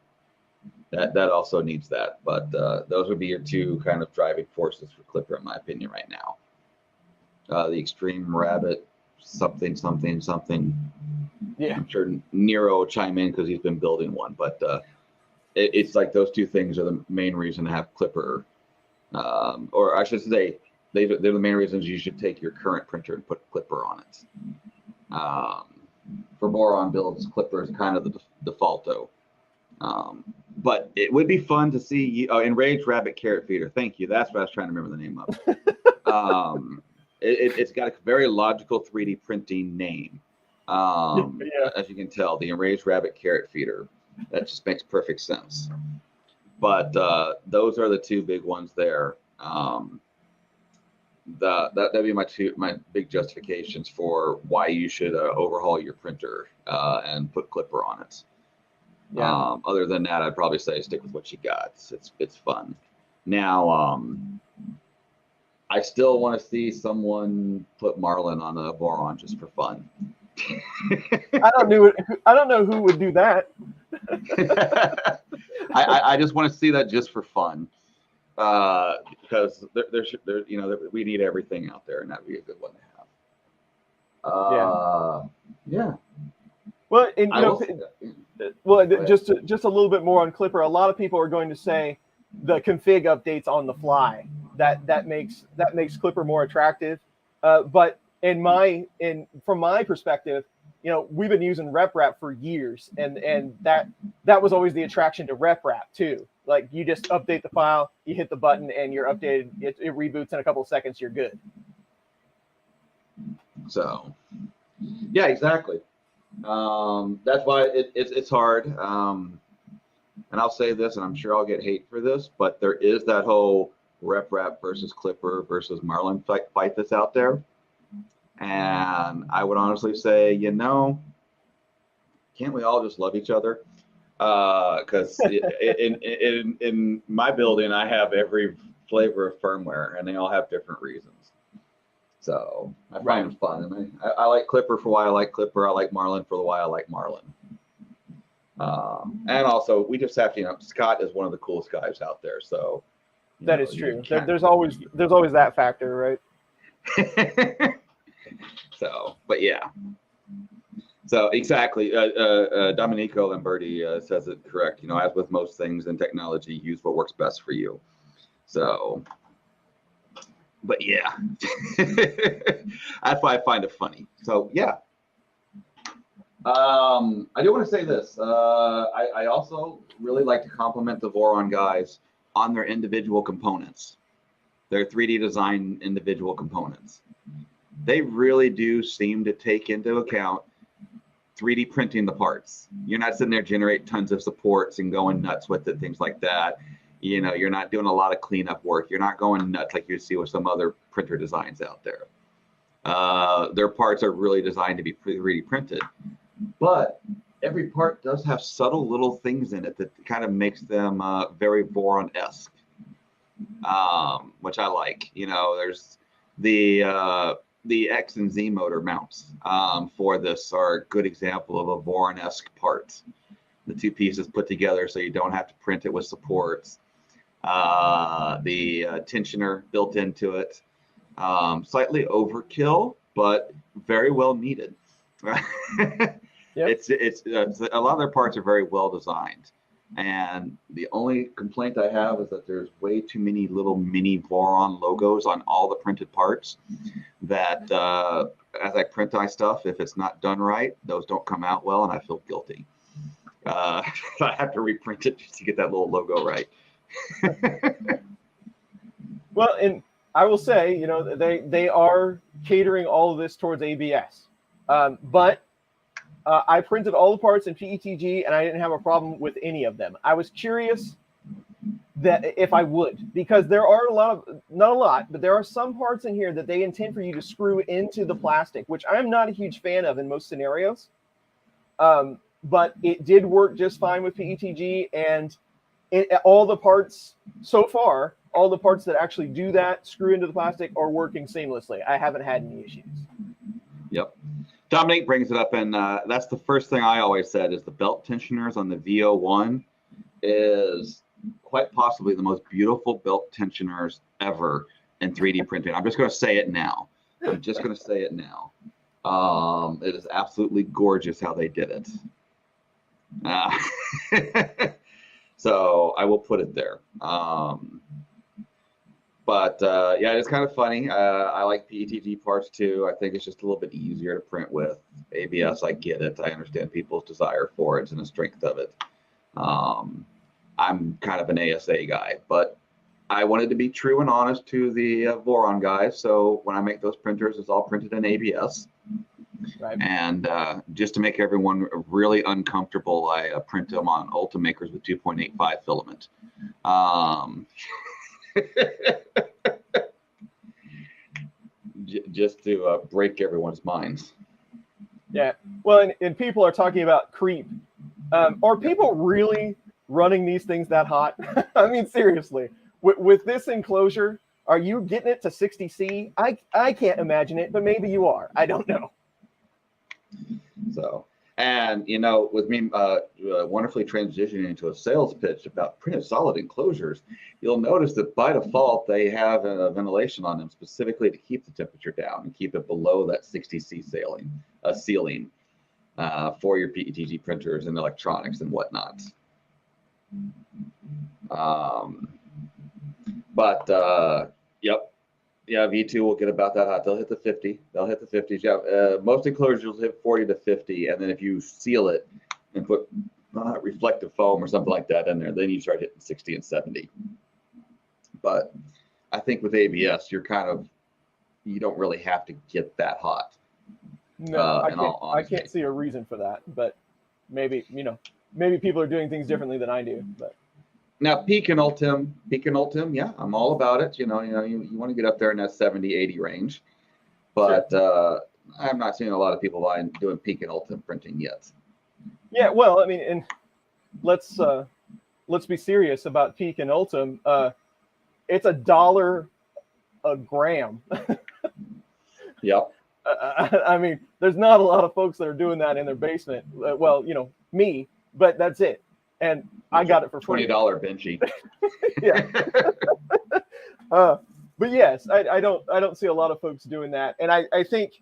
That also needs that, but those would be your two kind of driving forces for Clipper, in my opinion, right now. The Extreme Rabbit something. Yeah, I'm sure Nero will chime in because he's been building one, but it's like those two things are the main reason to have Clipper, or I should say they're the main reasons you should take your current printer and put Clipper on it. For Voron builds, Clipper is kind of the defaulto. But it would be fun to see Enraged Rabbit Carrot Feeder. Thank you. That's what I was trying to remember the name of. It's got a very logical 3D printing name. Yeah. As you can tell, the Enraged Rabbit Carrot Feeder. That just makes perfect sense. But those are the two big ones there. That'd be my big justifications for why you should overhaul your printer and put Clipper on it. Yeah. Other than that, I'd probably say stick with what you got. It's fun. Now, I still want to see someone put Marlin on a Voron just for fun. I don't know who would do that. I just want to see that just for fun, because we need everything out there, and that'd be a good one to have. Yeah. Well, and just a little bit more on Clipper. A lot of people are going to say the config updates on the fly. That makes Clipper more attractive. But from my perspective, we've been using RepRap for years, and that was always the attraction to RepRap too. Like, you just update the file, you hit the button, and you're updated. It reboots in a couple of seconds. You're good. So, yeah, exactly. That's why it's hard. And I'll say this, and I'm sure I'll get hate for this, but there is that whole RepRap versus Clipper versus Marlin fight that's out there. And I would honestly say, can't we all just love each other? Because in my building, I have every flavor of firmware, and they all have different reasons. So I find it fun. And I like Clipper for why I like Clipper. I like Marlin for why I like Marlin. And also, we just have to, Scott is one of the coolest guys out there. So that is true. There's always that factor, right? So, but yeah. So exactly, Domenico Lamberti says it correct. As with most things in technology, use what works best for you. So, but yeah, that's why I find it funny. So yeah, I do want to say this. I also really like to compliment the Voron guys on their individual components, their 3D design individual components. They really do seem to take into account 3D printing the parts. You're not sitting there generating tons of supports and going nuts with it, things like that. You're not doing a lot of cleanup work. You're not going nuts like you see with some other printer designs out there. Their parts are really designed to be 3D printed, but every part does have subtle little things in it that kind of makes them very Voron-esque, which I like. There's the X and Z motor mounts for this are a good example of a Voron-esque part. The two pieces put together so you don't have to print it with supports. The tensioner built into it. Slightly overkill, but very well needed. Yep. It's a lot of their parts are very well designed. And the only complaint I have is that there's way too many little mini Voron logos on all the printed parts that as I print my stuff, if it's not done right, those don't come out well, and I feel guilty. I have to reprint it just to get that little logo right. Well, and I will say, they are catering all of this towards ABS. But I printed all the parts in PETG, and I didn't have a problem with any of them. I was curious that if I would, because there are not a lot, but there are some parts in here that they intend for you to screw into the plastic, which I'm not a huge fan of in most scenarios. But it did work just fine with PETG, and all the parts so far, all the parts that actually do that, screw into the plastic, are working seamlessly. I haven't had any issues. Yep. Dominic brings it up, and that's the first thing I always said is the belt tensioners on the VO1 is quite possibly the most beautiful belt tensioners ever in 3D printing. I'm just going to say it now. It is absolutely gorgeous how they did it. So I will put it there. But yeah, it's kind of funny. I like PETG parts too. I think it's just a little bit easier to print with. ABS, I get it. I understand people's desire for it and the strength of it. I'm kind of an ASA guy, but I wanted to be true and honest to the Voron guys. So when I make those printers, it's all printed in ABS. Right. And just to make everyone really uncomfortable, I print them on Ultimakers with 2.85 filament. Just to break everyone's minds. Yeah. Well, and people are talking about creep. Are people really running these things that hot? I mean, seriously, with this enclosure, are you getting it to 60C? I can't imagine it, but maybe you are. I don't know. So, and with me wonderfully transitioning into a sales pitch about printed solid enclosures, you'll notice that by default they have a ventilation on them specifically to keep the temperature down and keep it below that 60C ceiling for your PETG printers and electronics and whatnot. Yep. Yeah, V2 will get about that hot. They'll hit the 50. They'll hit the 50s. Yeah, most enclosures will hit 40 to 50, and then if you seal it and put reflective foam or something like that in there, then you start hitting 60 and 70. But I think with ABS, you don't really have to get that hot. No, I can't see a reason for that, but maybe people are doing things differently than I do. But now peak and ultim, yeah, I'm all about it. You want to get up there in that 70, 80 range, but sure. I'm not seeing a lot of people doing peak and ultim printing yet. Yeah, well, I mean, and let's be serious about peak and ultim. It's $1 a gram. Yep. I mean, there's not a lot of folks that are doing that in their basement. Well, me, but that's it. And I got it for free. $20 Benchy. Yeah. But yes, I don't see a lot of folks doing that. And I think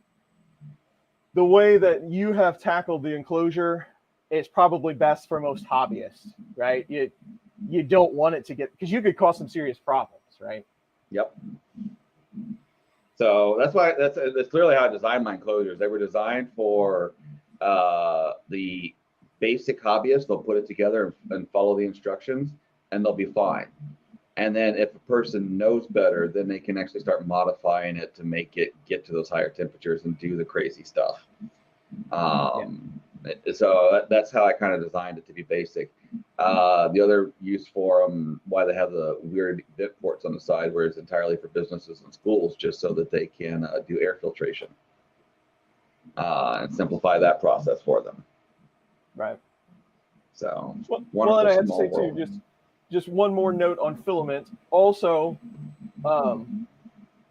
the way that you have tackled the enclosure is probably best for most hobbyists, right? You don't want it to get, because you could cause some serious problems, right? Yep. So that's why that's clearly how I designed my enclosures. They were designed for the basic hobbyists. They'll put it together and follow the instructions, and they'll be fine. And then if a person knows better, then they can actually start modifying it to make it get to those higher temperatures and do the crazy stuff. So that's how I kind of designed it to be basic. The other use for them, why they have the weird bit ports on the side, where it's entirely for businesses and schools, just so that they can do air filtration and simplify that process for them. Right. So, well, and I have to say too, just one more note on filament. Also,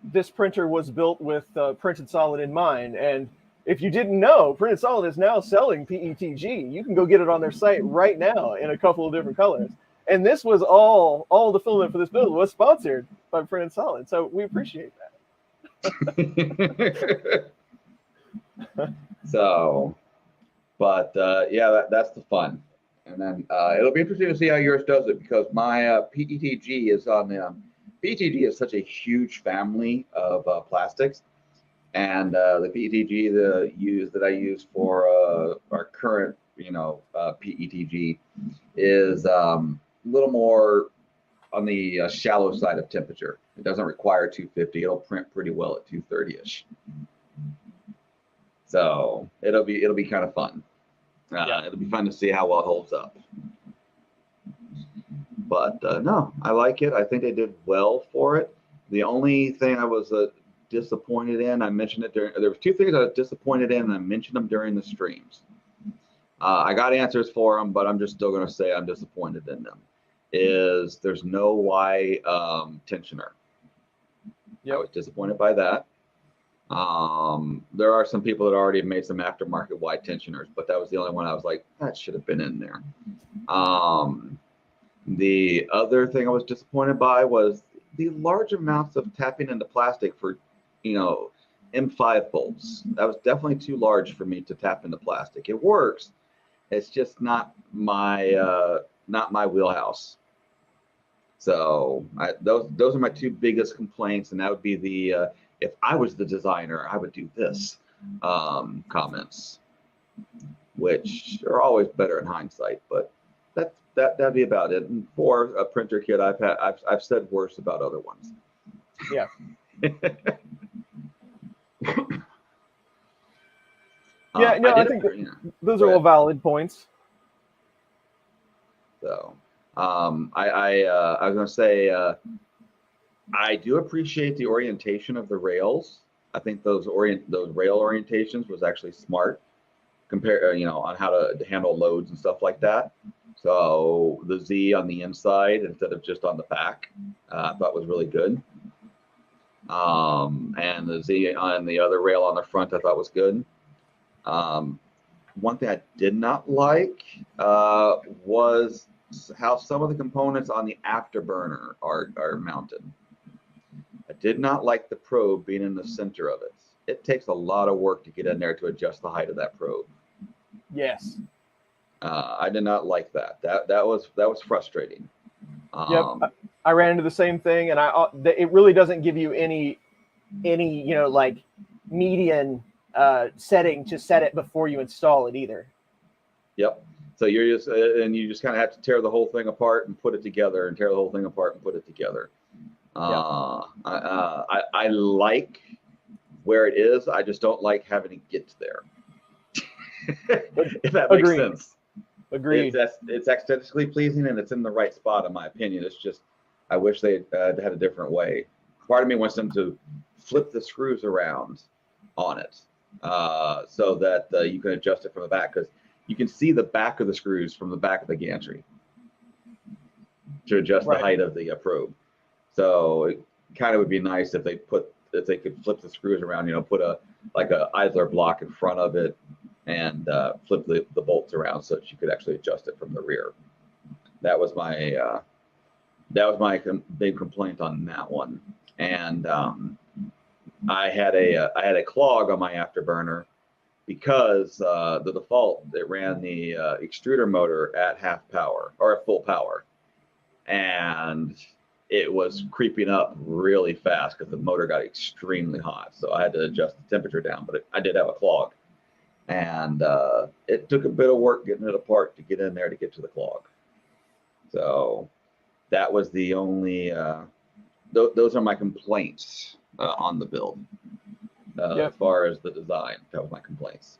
this printer was built with printed solid in mind, and if you didn't know, Printed Solid is now selling PETG. You can go get it on their site right now in a couple of different colors. And this was all the filament for this build was sponsored by Printed Solid. So we appreciate that. That's the fun. And then it'll be interesting to see how yours does it, because my PETG is on PETG is such a huge family of plastics. And the PETG that I use for our current, PETG is a little more on the shallow side of temperature. It doesn't require 250. It'll print pretty well at 230-ish. So it'll be kind of fun. It'll be fun to see how well it holds up. But no, I like it. I think they did well for it. The only thing I was disappointed in, I mentioned it there were two things I was disappointed in, and I mentioned them during the streams. I got answers for them, but I'm just still going to say I'm disappointed in them. There's no Y tensioner. Yep. I was disappointed by that. There are some people that already have made some aftermarket Y tensioners, but that was the only one I was like, that should have been in there. The other thing I was disappointed by was the large amounts of tapping into plastic for M5 bolts. That was definitely too large for me to tap into plastic. It works. It's just not my wheelhouse. So those are my two biggest complaints, and that would be the if I was the designer, I would do this comments, which are always better in hindsight, but that'd be about it. And for a printer kit, I've said worse about other ones. Yeah. Yeah, no, I think those are all valid points. So, I was going to say, I do appreciate the orientation of the rails. I think those rail orientations was actually smart, on how to handle loads and stuff like that. So the Z on the inside instead of just on the back, I thought was really good. And the Z on the other rail on the front, I thought was good. One thing I did not like was how some of the components on the afterburner are mounted. I did not like the probe being in the center of it. It takes a lot of work to get in there to adjust the height of that probe. Yes. I did not like that. That was frustrating. Yep. I ran into the same thing, and it really doesn't give you any like median setting to set it before you install it either. Yep. So you just kind of have to tear the whole thing apart and put it together, and tear the whole thing apart and put it together. I like where it is. I just don't like having to get there. If that makes sense. Agreed. It's aesthetically pleasing and it's in the right spot, in my opinion. It's just, I wish they had a different way. Part of me wants them to flip the screws around on it so that you can adjust it from the back, because you can see the back of the screws from the back of the gantry to adjust the height of the probe. So it kind of would be nice if they could flip the screws around, put a idler block in front of it and flip the bolts around so that you could actually adjust it from the rear. That was my big complaint on that one. And I had a clog on my afterburner because the default, it ran the extruder motor at half power or at full power, and it was creeping up really fast because the motor got extremely hot. So I had to adjust the temperature down, but I did have a clog. And it took a bit of work getting it apart to get in there to get to the clog. So that was the only, those are my complaints on the build. As far as the design, that was my complaints.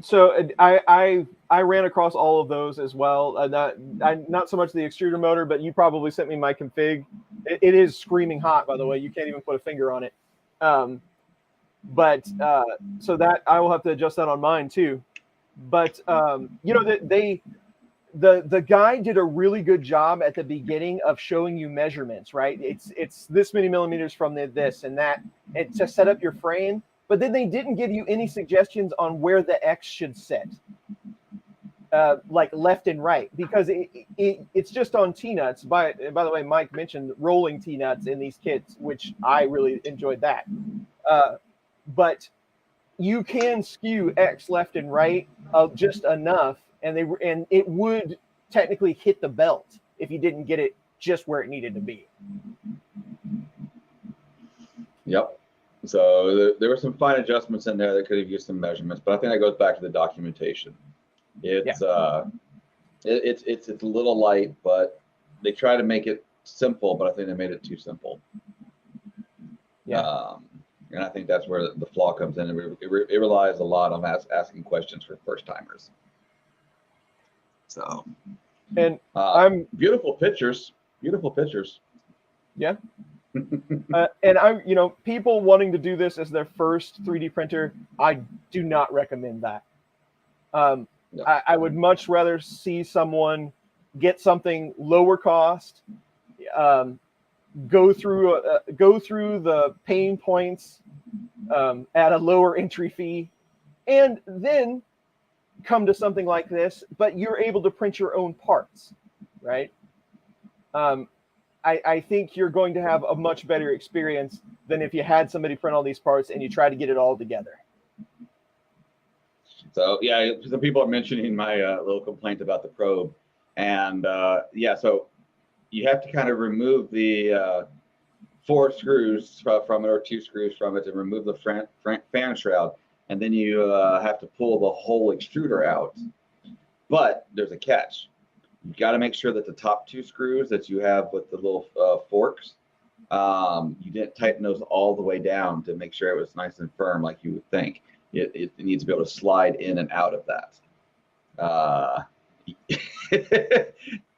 So I ran across all of those as well. Not so much the extruder motor, but you probably sent me my config. It is screaming hot, by the way. You can't even put a finger on it. So that I will have to adjust that on mine too. But the guy did a really good job at the beginning of showing you measurements, right? It's this many millimeters from this and that, and to set up your frame. But then they didn't give you any suggestions on where the X should sit, like left and right, because it's just on T-nuts. By the way, Mike mentioned rolling T-nuts in these kits, which I really enjoyed that. But you can skew X left and right just enough, and it would technically hit the belt if you didn't get it just where it needed to be. Yep. So there were some fine adjustments in there that could have used some measurements, but I think that goes back to the documentation. It's a little light, but they try to make it simple, but I think they made it too simple. Yeah. And I think that's where the flaw comes in. It relies a lot on asking questions for first timers. So, and beautiful pictures. Yeah. And people wanting to do this as their first 3D printer, I do not recommend that. No. I would much rather see someone get something lower cost, go through the pain points at a lower entry fee, and then come to something like this, but you're able to print your own parts, right? I think you're going to have a much better experience than if you had somebody print all these parts and you try to get it all together. So yeah, some people are mentioning my little complaint about the probe, and so you have to kind of remove the 4 screws from it, or 2 screws from it, to remove the fan shroud, and then you have to pull the whole extruder out. But there's a catch. You've got to make sure that the top 2 screws that you have with the little forks You didn't tighten those all the way down to make sure it was nice and firm like you would think. It needs to be able to slide in and out of that.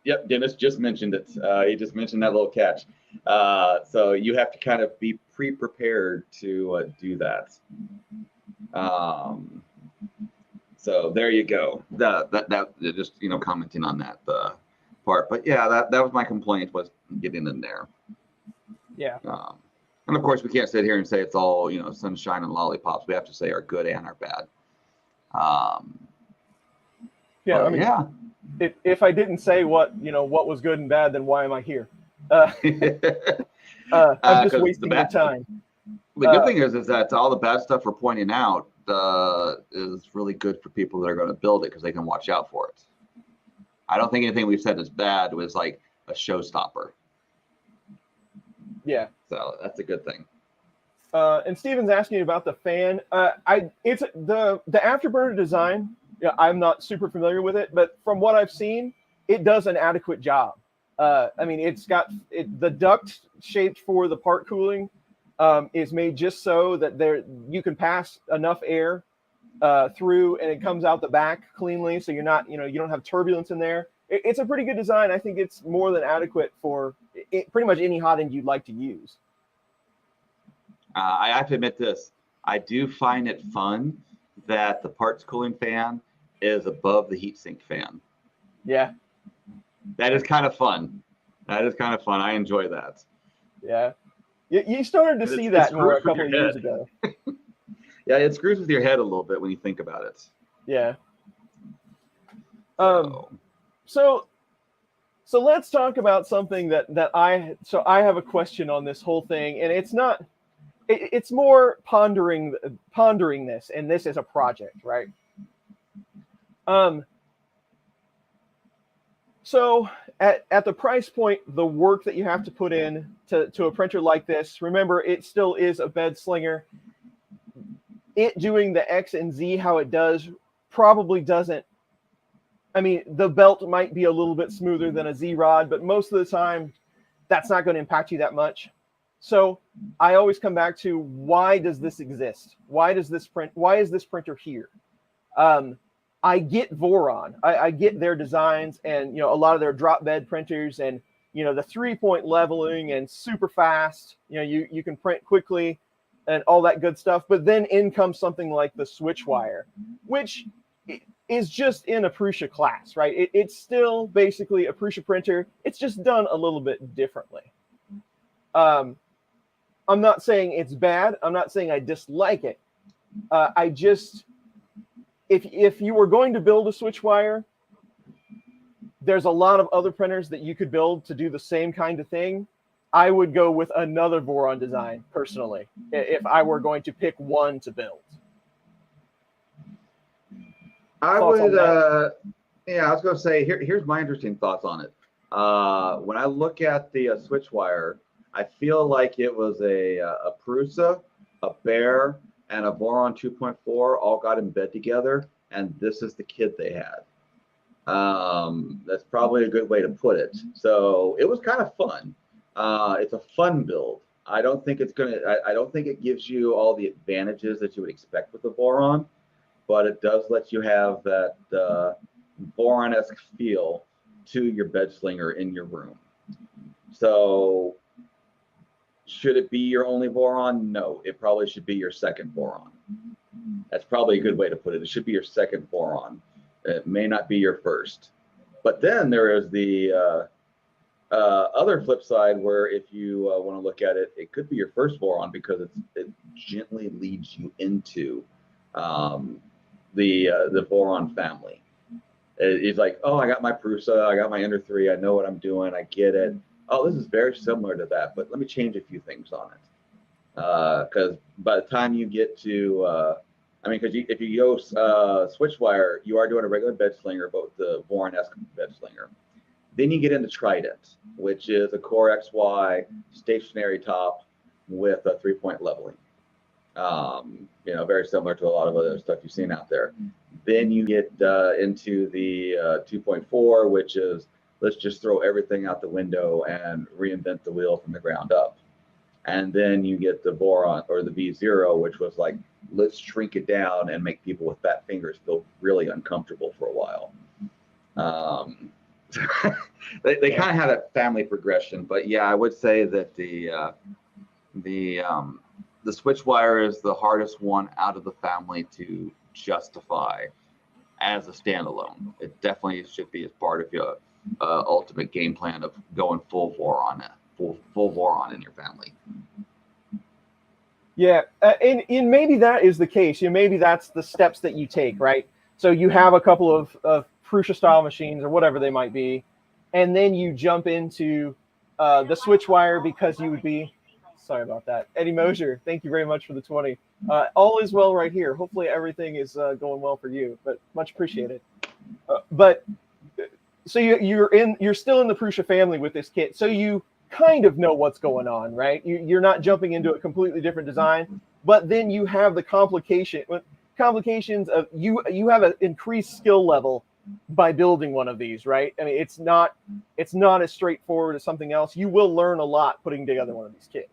Yep, Dennis just mentioned it. He just mentioned that little catch. So you have to kind of be pre-prepared to do that. So there you go. That just commenting on that part. But yeah, that was my complaint, was getting in there. Yeah. And of course, we can't sit here and say it's all sunshine and lollipops. We have to say our good and our bad. Yeah, I mean, yeah. If I didn't say what was good and bad, then why am I here? I'm just wasting your time. The good thing is that all the bad stuff we're pointing out is really good for people that are going to build it, because they can watch out for it. I don't think anything we've said is bad was like a showstopper. Yeah. So that's a good thing. And Steven's asking about the fan. It's the Afterburner design. Yeah, I'm not super familiar with it, but from what I've seen, it does an adequate job. I mean, it's got the duct shaped for the part cooling is made just so that you can pass enough air through, and it comes out the back cleanly, so you're not, you don't have turbulence in there. It's a pretty good design. I think it's more than adequate for pretty much any hot end you'd like to use. I have to admit this. I do find it fun that the parts cooling fan is above the heatsink fan. Yeah. That is kind of fun. I enjoy that. Yeah. You started to see that more a couple of years ago. Yeah, it screws with your head a little bit when you think about it. Yeah. So let's talk about something that I have a question on this whole thing, and it's more pondering this, and this is a project, right? So at the price point, the work that you have to put in to a printer like this, remember, it still is a bed slinger. It doing the X and Z how it does probably doesn't. I mean, the belt might be a little bit smoother than a Z rod, but most of the time, that's not going to impact you that much. So I always come back to, why does this exist? Why is this printer here? I get Voron. I get their designs, and a lot of their drop bed printers, and the 3-point leveling and super fast. You can print quickly and all that good stuff. But then in comes something like the Switchwire, which is just in a Prusa class, right? It's still basically a Prusa printer. It's just done a little bit differently. I'm not saying it's bad. I'm not saying I dislike it. I just, if you were going to build a Switchwire, there's a lot of other printers that you could build to do the same kind of thing. I would go with another Voron design, personally, if I were going to pick one to build. I was going to say, here's my interesting thoughts on it. When I look at the Switchwire, I feel like it was a Prusa, a Bear, and a Voron 2.4 all got in bed together, and this is the kit they had. That's probably a good way to put it. So it was kind of fun. It's a fun build. I don't think it gives you all the advantages that you would expect with the Voron, but it does let you have that Voron-esque feel to your bed slinger in your room. So should it be your only Voron? No, it probably should be your second Voron. That's probably a good way to put it. It should be your second Voron. It may not be your first. But then there is the other flip side, where if you want to look at it, it could be your first Voron, because it gently leads you into the Voron family. It's like, oh, I got my Prusa, I got my Ender 3, I know what I'm doing, I get it. Oh, this is very similar to that, but let me change a few things on it. Because by the time you get to, because if you go Switchwire, you are doing a regular bed slinger, but with the Voron-esque bed slinger. Then you get into Trident, which is a Core XY stationary top with a 3-point leveling. Very similar to a lot of other stuff you've seen out there. Then you get into the 2.4, which is, let's just throw everything out the window and reinvent the wheel from the ground up. And then you get the Voron or the V0, which was like, let's shrink it down and make people with fat fingers feel really uncomfortable for a while. They kind of had a family progression, but yeah, I would say that the Switchwire is the hardest one out of the family to justify as a standalone. It definitely should be as part of your ultimate game plan of going full Voron in your family. Yeah, and maybe that is the case. Maybe that's the steps that you take, right? So you have a couple of Prusa style machines or whatever they might be, and then you jump into the Switchwire because you would be. Sorry about that, Eddie Mosier. Thank you very much for the 20. All is well right here. Hopefully everything is going well for you, but much appreciated. But so you're still in the Prusa family with this kit, so you kind of know what's going on, right? You're not jumping into a completely different design, but then you have the complications of you have an increased skill level by building one of these, right? I mean, it's not as straightforward as something else. You will learn a lot putting together one of these kits.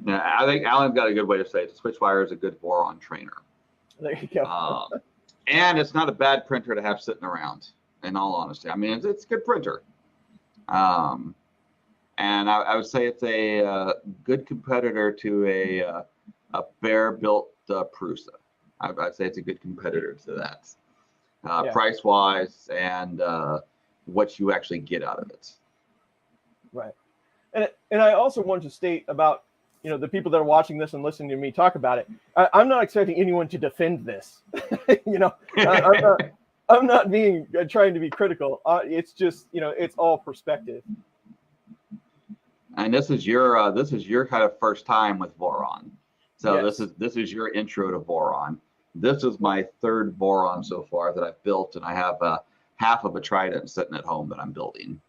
Yeah, I think Alan got a good way to say it. The Switchwire is a good Voron trainer. There you go. And it's not a bad printer to have sitting around, in all honesty. I mean, it's a good printer. And I would say it's a good competitor to a bare-built Prusa. I'd say it's a good competitor to that, price-wise and what you actually get out of it. Right. And I also want to state about the people that are watching this and listening to me talk about it. I'm not expecting anyone to defend this. I'm not being trying to be critical. It's just it's all perspective. And this is your kind of first time with Voron, so yes. this is your intro to Voron. This is my third Voron so far that I've built, and I have half of a Trident sitting at home that I'm building.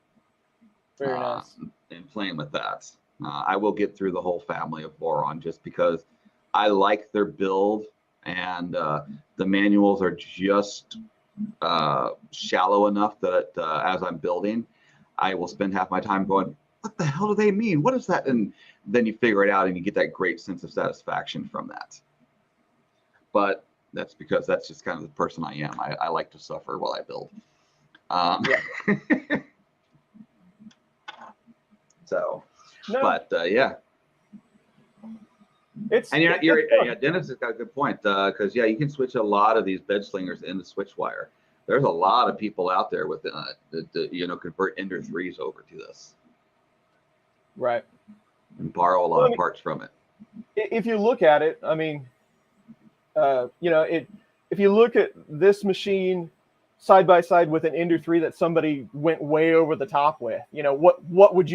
Very nice. And playing with that. I will get through the whole family of Voron just because I like their build, and the manuals are just shallow enough that as I'm building, I will spend half my time going, what the hell do they mean? What is that? And then you figure it out and you get that great sense of satisfaction from that. But that's because that's just kind of the person I am. I like to suffer while I build. So, no. But yeah. Dennis has got a good point because you can switch a lot of these bed slingers into Switchwire. There's a lot of people out there with that convert Ender 3s over to this, right? And borrow a lot of parts from it. If you look at it, I mean, if you look at this machine side by side with an Ender 3 that somebody went way over the top with, what would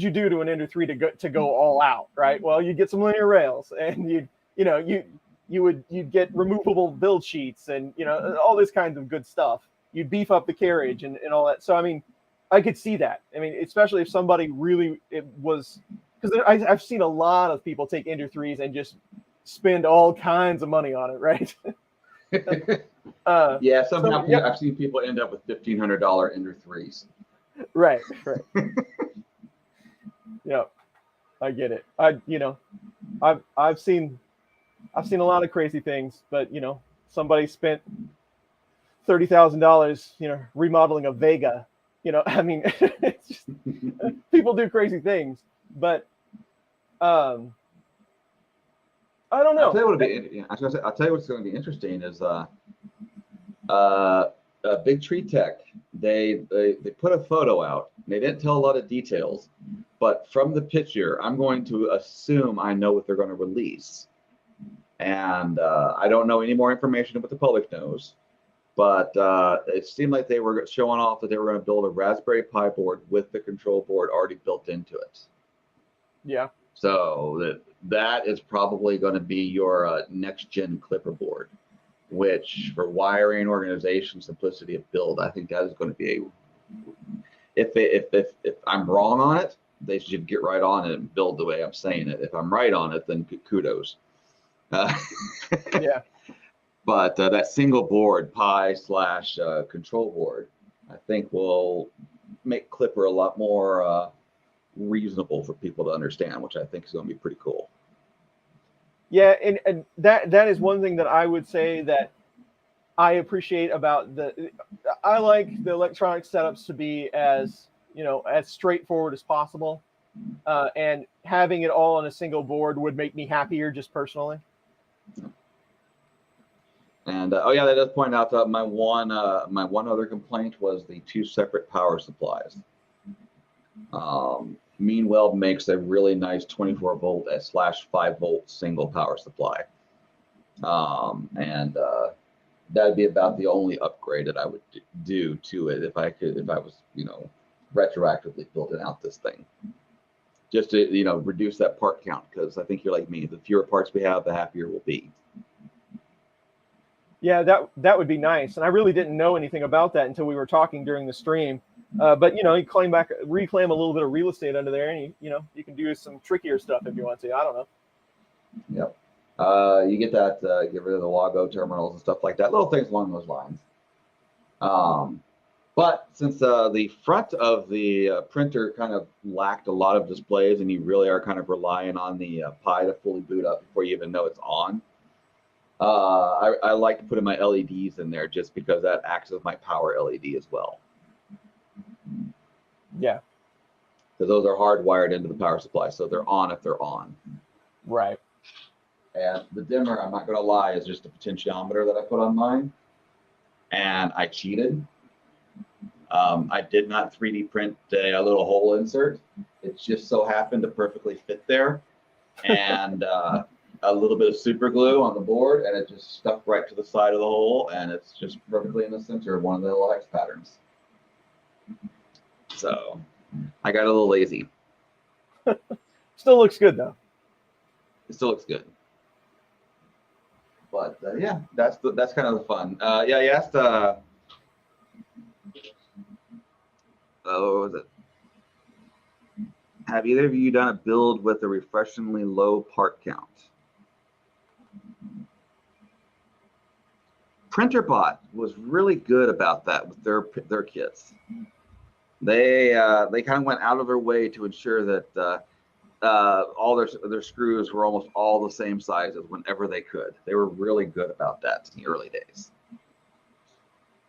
you do to an Ender 3 to go all out, right? Well, you get some linear rails, and you'd get removable build sheets, and all this kinds of good stuff. You'd beef up the carriage and all that. So I mean, I could see that. I mean, especially if somebody really because I've seen a lot of people take Ender 3s and just spend all kinds of money on it, right? I've seen people end up with $1,500 Ender 3s. Right. Yeah, I get it. I've seen a lot of crazy things, but somebody spent $30,000, remodeling a Vega. I mean, it's just, people do crazy things, but I don't know. I'll tell you what's going to be interesting is Big Tree Tech. They put a photo out. They didn't tell a lot of details, but from the picture, I'm going to assume I know what they're going to release. And I don't know any more information than what the public knows, but it seemed like they were showing off that they were going to build a Raspberry Pi board with the control board already built into it. Yeah. So that is probably going to be your next-gen Clipper board, which for wiring, organization, simplicity of build, I think that is going to be if I'm wrong on it, they should get right on it and build the way I'm saying it. If I'm right on it, then kudos. Yeah. But that single board, Pi / control board, I think will make Clipper a lot more reasonable for people to understand, which I think is going to be pretty cool. Yeah, and that is one thing that I would say that I appreciate about I like the electronic setups to be as, as straightforward as possible. And having it all on a single board would make me happier just personally. And oh yeah, that does point out that my one other complaint was the 2 separate power supplies. Meanwell makes a really nice 24 volt / 5 volt single power supply. And that'd be about the only upgrade that I would do to it if I was, retroactively building out this thing. Just to, reduce that part count, because I think you're like me. The fewer parts we have, the happier we'll be. Yeah, that would be nice. And I really didn't know anything about that until we were talking during the stream. But you reclaim a little bit of real estate under there, and you can do some trickier stuff if you want to. I don't know. Yep. You get that, get rid of the Wago terminals and stuff like that. Little things along those lines. But since the front of the printer kind of lacked a lot of displays, and you really are kind of relying on the Pi to fully boot up before you even know it's on, I like to put in my LEDs in there just because that acts as my power LED as well. Yeah. Because those are hardwired into the power supply, so they're on if they're on. Right. And the dimmer, I'm not going to lie, is just a potentiometer that I put on mine. And I cheated. I did not 3D print a little hole insert. It just so happened to perfectly fit there. And a little bit of super glue on the board, and it just stuck right to the side of the hole, and it's just perfectly in the center of one of the little hex patterns. So I got a little lazy. Still looks good though. It still looks good. But yeah, that's kind of the fun. Yeah, you asked. What was it? Have either of you done a build with a refreshingly low part count? PrinterBot was really good about that with their kits. They kind of went out of their way to ensure that all their screws were almost all the same sizes whenever they could. They were really good about that in the early days.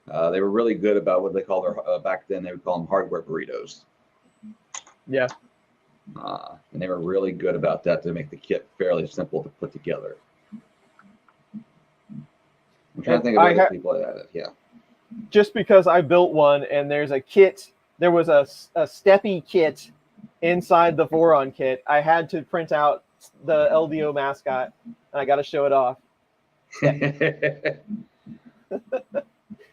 They were really good about what they call their back then. They would call them hardware burritos. Yeah. And they were really good about that to make the kit fairly simple to put together. I'm trying to think of other people that had it. Yeah. Just because I built one and there's a kit, there was a Steppy kit inside the Voron kit. I had to print out the LDO mascot, and I got to show it off.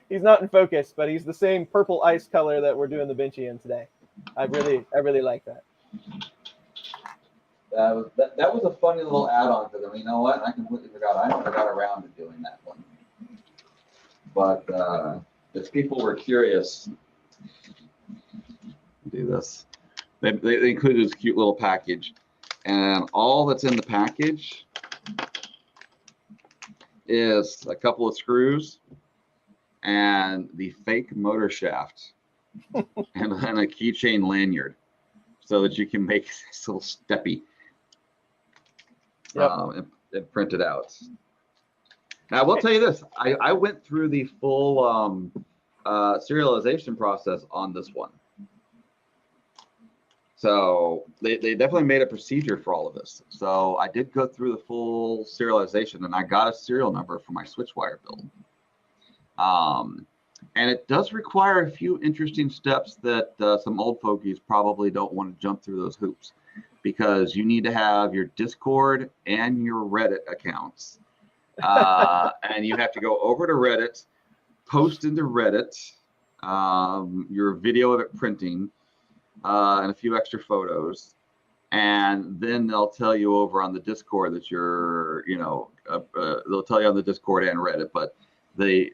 He's not in focus, but he's the same purple ice color that we're doing the Benchy in today. I really like that. That was a funny little add-on to them. You know what? I completely forgot. I never got around to doing that one. But if people were curious, do this. They included this cute little package, and all that's in the package is a couple of screws and the fake motor shaft and a keychain lanyard, so that you can make this little Steppy. Yep. And print it out. Now, I will tell you this. I went through the full serialization process on this one. So they definitely made a procedure for all of this. So I did go through the full serialization, and I got a serial number for my Switchwire build. And it does require a few interesting steps that some old fogies probably don't want to jump through those hoops, because you need to have your Discord and your Reddit accounts. And you have to go over to Reddit, post into Reddit your video of it printing, and a few extra photos. And then they'll tell you over on the Discord that you're, they'll tell you on the Discord and Reddit, but the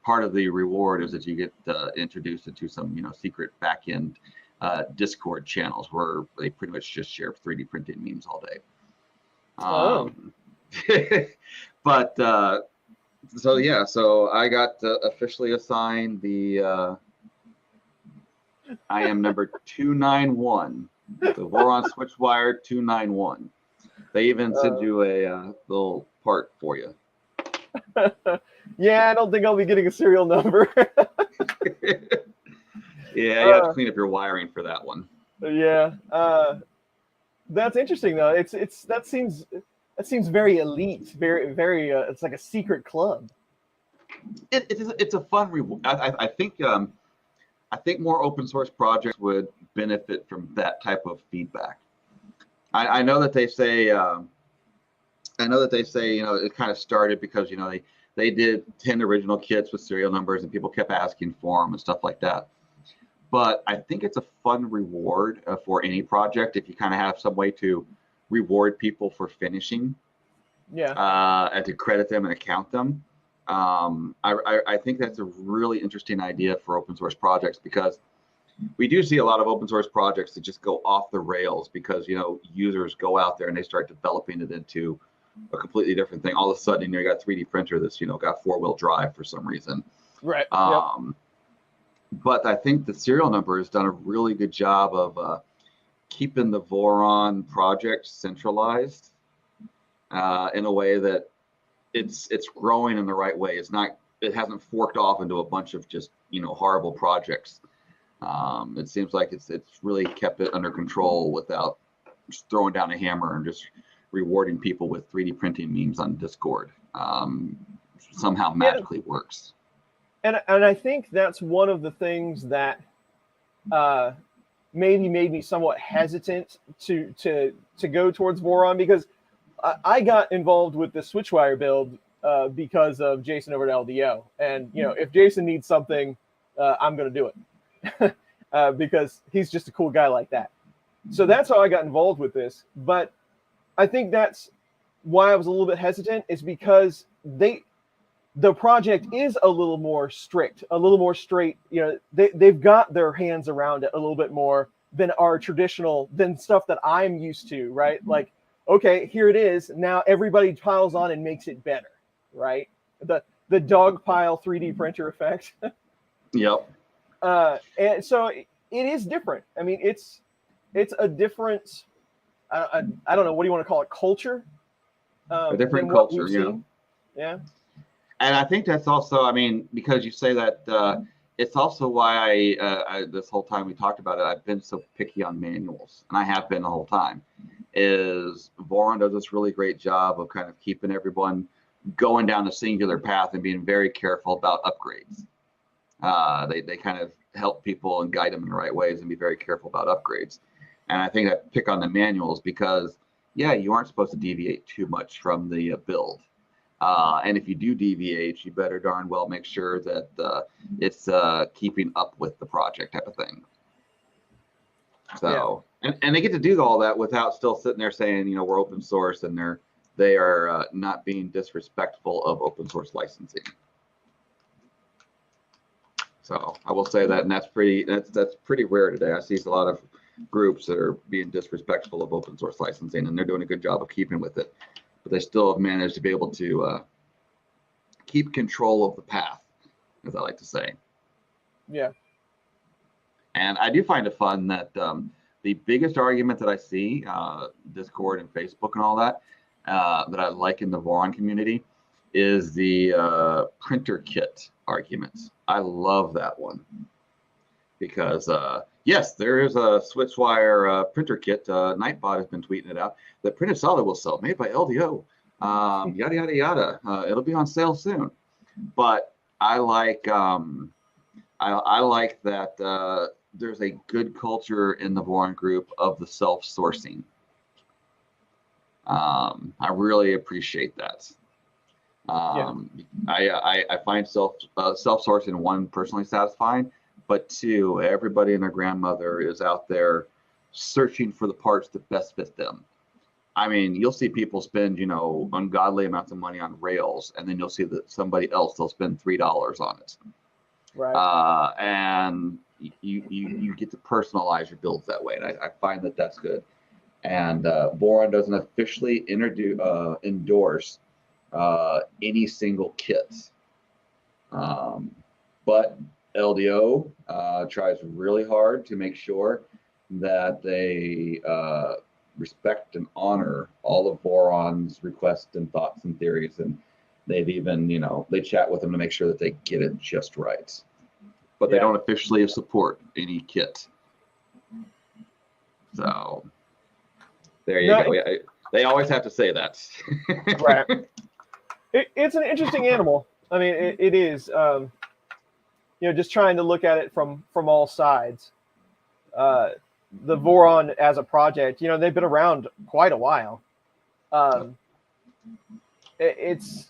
part of the reward is that you get introduced into some, secret back-end Discord channels where they pretty much just share 3D printing memes all day. But so yeah, so I got officially assigned the I am number 291 The Voron Switchwire 291. They even send you a little part for you. Yeah, I don't think I'll be getting a serial number. Yeah, you have to clean up your wiring for that one. Yeah, that's interesting though. That seems very elite, very. It's like a secret club. It's a fun reward. I think more open source projects would benefit from that type of feedback. I know that they say it kind of started because they did 10 original kits with serial numbers and people kept asking for them and stuff like that. But I think it's a fun reward for any project if you kind of have some way to reward people for finishing. Yeah. And to credit them and account them. I think that's a really interesting idea for open source projects, because we do see a lot of open source projects that just go off the rails because users go out there and they start developing it into a completely different thing. All of a sudden, you got a 3D printer that's got 4-wheel drive for some reason. Right. But I think the serial number has done a really good job of keeping the Voron project centralized in a way that it's growing in the right way. It hasn't forked off into a bunch of just horrible projects. It seems like it's really kept it under control without just throwing down a hammer and just rewarding people with 3D printing memes on Discord. Somehow magically works. And I think that's one of the things that maybe made me somewhat hesitant to go towards Voron, because I got involved with the Switchwire build because of Jason over at LDO. And, if Jason needs something, I'm going to do it because he's just a cool guy like that. So that's how I got involved with this. But I think that's why I was a little bit hesitant, is because the project is a little more strict, a little more straight. They've got their hands around it a little bit more than than stuff that I'm used to, right? Like, okay, here it is. Now everybody piles on and makes it better, right? The dog pile 3D printer effect. Yep. And so it is different. I mean, it's a different, I don't know, what do you want to call it? Culture? A different culture, Yeah. And I think that's also, because you say that, it's also why I this whole time we talked about it, I've been so picky on manuals, and I have been the whole time, is Voron does this really great job of kind of keeping everyone going down a singular path and being very careful about upgrades. They kind of help people and guide them in the right ways and be very careful about upgrades. And I think I pick on the manuals because, you aren't supposed to deviate too much from the build. And if you do deviate, you better darn well make sure that it's keeping up with the project type of thing. So, and they get to do all that without still sitting there saying, we're open source, and they are not being disrespectful of open source licensing. So I will say that, and that's pretty rare today. I see a lot of groups that are being disrespectful of open source licensing, and they're doing a good job of keeping with it. But they still have managed to be able to keep control of the path, as I like to say. Yeah. And I do find it fun that the biggest argument that I see, Discord and Facebook and all that, that I like in the Voron community, is the printer kit argument. I love that one because, yes, there is a Switchwire printer kit. Nightbot has been tweeting it out. The printed solid will sell, made by LDO. Yada yada yada. It'll be on sale soon. But I like I like that there's a good culture in the Voron group of the self-sourcing. I really appreciate that. I find self-sourcing, one, personally satisfying, but two, everybody and their grandmother is out there searching for the parts that best fit them. You'll see people spend, ungodly amounts of money on rails, and then you'll see that somebody else, they'll spend $3 on it. Right. And you get to personalize your builds that way, and I find that that's good. And Voron doesn't officially endorse any single kit, but LDO tries really hard to make sure that they respect and honor all of Voron's requests and thoughts and theories, and they've even, they chat with them to make sure that they get it just right. But they don't officially support any kit. So there you go. They always have to say that. Right. It's an interesting animal. I mean, it is. Just trying to look at it from all sides. The Voron as a project, they've been around quite a while. It's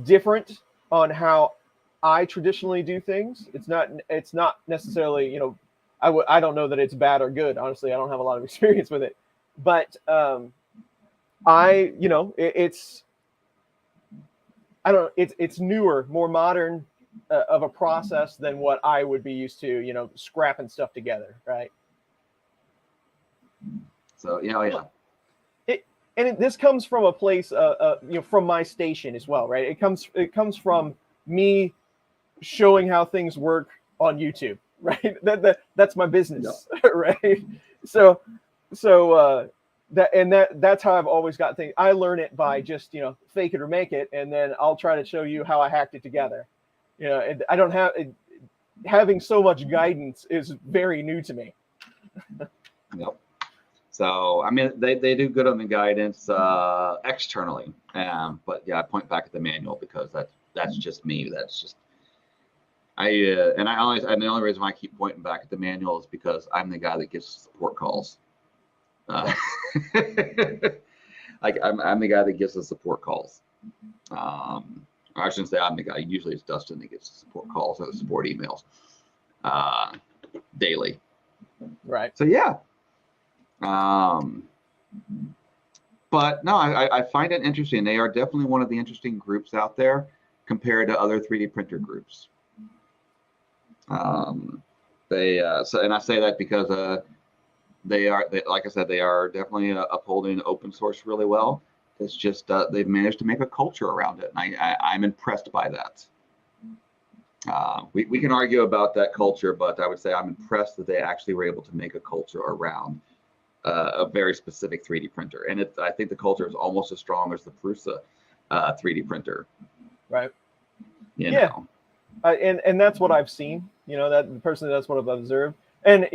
different on how I traditionally do things. It's not necessarily, I don't know that it's bad or good. Honestly, I don't have a lot of experience with it, but it's newer, more modern of a process than what I would be used to, scrapping stuff together. Right. So, yeah. This comes from a place, from my station as well, right? It comes from me showing how things work on YouTube, right? That's my business, right? So that's how I've always got things. I learn it by just fake it or make it, and then I'll try to show you how I hacked it together. I don't have having so much guidance is very new to me. Yep. So, I mean, they do good on the guidance externally, but yeah, I point back at the manual because that's just me. That's just and the only reason why I keep pointing back at the manual is because I'm the guy that gets support calls. Like I'm the guy that gets the support calls. I shouldn't say I'm the guy. Usually it's Dustin that gets the support calls or the support emails daily. Right. So yeah. But no, I find it interesting. They are definitely one of the interesting groups out there compared to other 3D printer groups. And I say that because they like I said, they are definitely upholding open source really well. It's just they've managed to make a culture around it, and I'm impressed by that. We can argue about that culture, but I would say I'm impressed that they actually were able to make a culture around a very specific 3D printer. And I think the culture is almost as strong as the Prusa 3D printer. Right. Yeah. And that's what I've seen, that's what I've observed. And,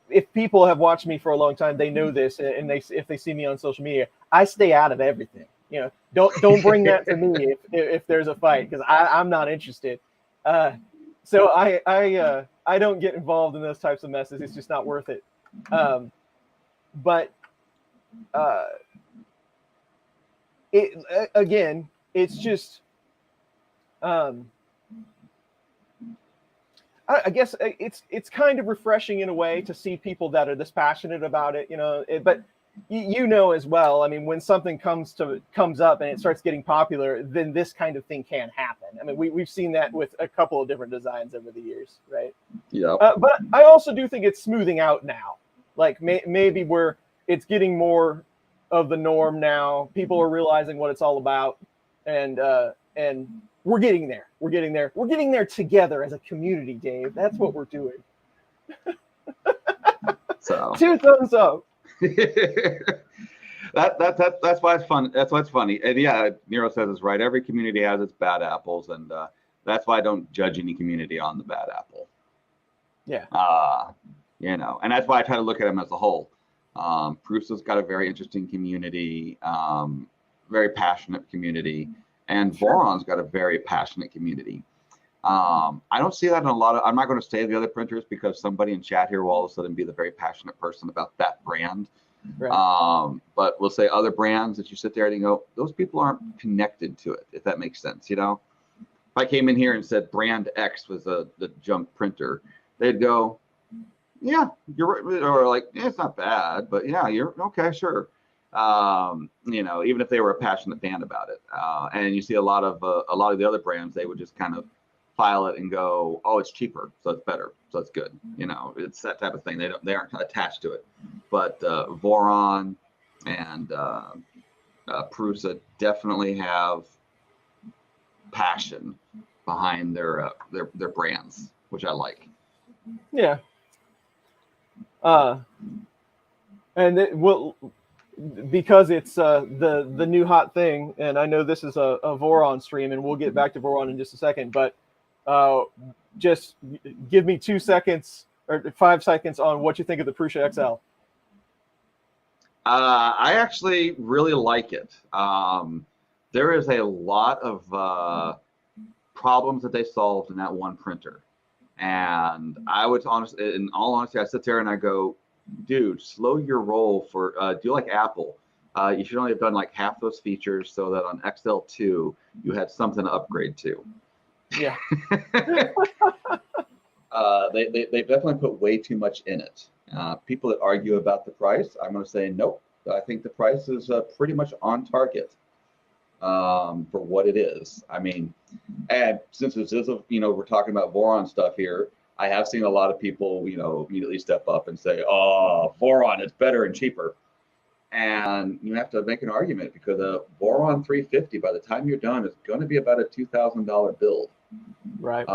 if people have watched me for a long time, they know this, and if they see me on social media, I stay out of everything. Don't bring that to me if there's a fight, because I'm not interested. So I don't get involved in those types of messes. It's just not worth it. But again, it's just I guess it's kind of refreshing in a way to see people that are this passionate about it, but as well. I mean, when something comes up and it starts getting popular, then this kind of thing can happen. I mean, we've seen that with a couple of different designs over the years, right? Yeah. But I also do think it's smoothing out now. Like maybe it's getting more of the norm now. People are realizing what it's all about, and we're getting there. We're getting there. We're getting there together as a community, Dave. That's what we're doing. So 2 thumbs up. That's why it's fun. That's why it's funny. And yeah, Nero says it's right. Every community has its bad apples, and that's why I don't judge any community on the bad apple. Yeah. And that's why I try to look at them as a whole. Prusa's got a very interesting community, very passionate community, and Voron's got a very passionate community. I don't see that in a lot of. I'm not going to say the other printers because somebody in chat here will all of a sudden be the very passionate person about that brand. Right. But we'll say other brands that you sit there and you go, those people aren't connected to it, if that makes sense. If I came in here and said brand X was the junk printer, they'd go, yeah, you're right, or like, yeah, it's not bad, but yeah, you're okay, sure. Even if they were a passionate fan about it. And you see a lot of the other brands, they would just kind of file it and go, oh, it's cheaper, so it's better, so it's good. It's that type of thing. They aren't attached to it. But Voron and Prusa definitely have passion behind their brands, which I like. Yeah. And it will, because it's the new hot thing, and I know this is a Voron stream, and we'll get back to Voron in just a second, but just give me 2 seconds or 5 seconds on what you think of the Prusa XL. I actually really like it. There is a lot of problems that they solved in that one printer. And I would honestly, in all honesty, I sit there and I go, dude, slow your roll for, do like Apple. You should only have done like half those features so that on XL2, you had something to upgrade to. Yeah. They've definitely put way too much in it. People that argue about the price, I'm going to say, nope. I think the price is pretty much on target for what it is. I mean, and since this is, we're talking about Voron stuff here, I have seen a lot of people, immediately step up and say, oh, Voron, it's better and cheaper. And you have to make an argument because a Voron 350, by the time you're done, is going to be about a $2,000 build. Right.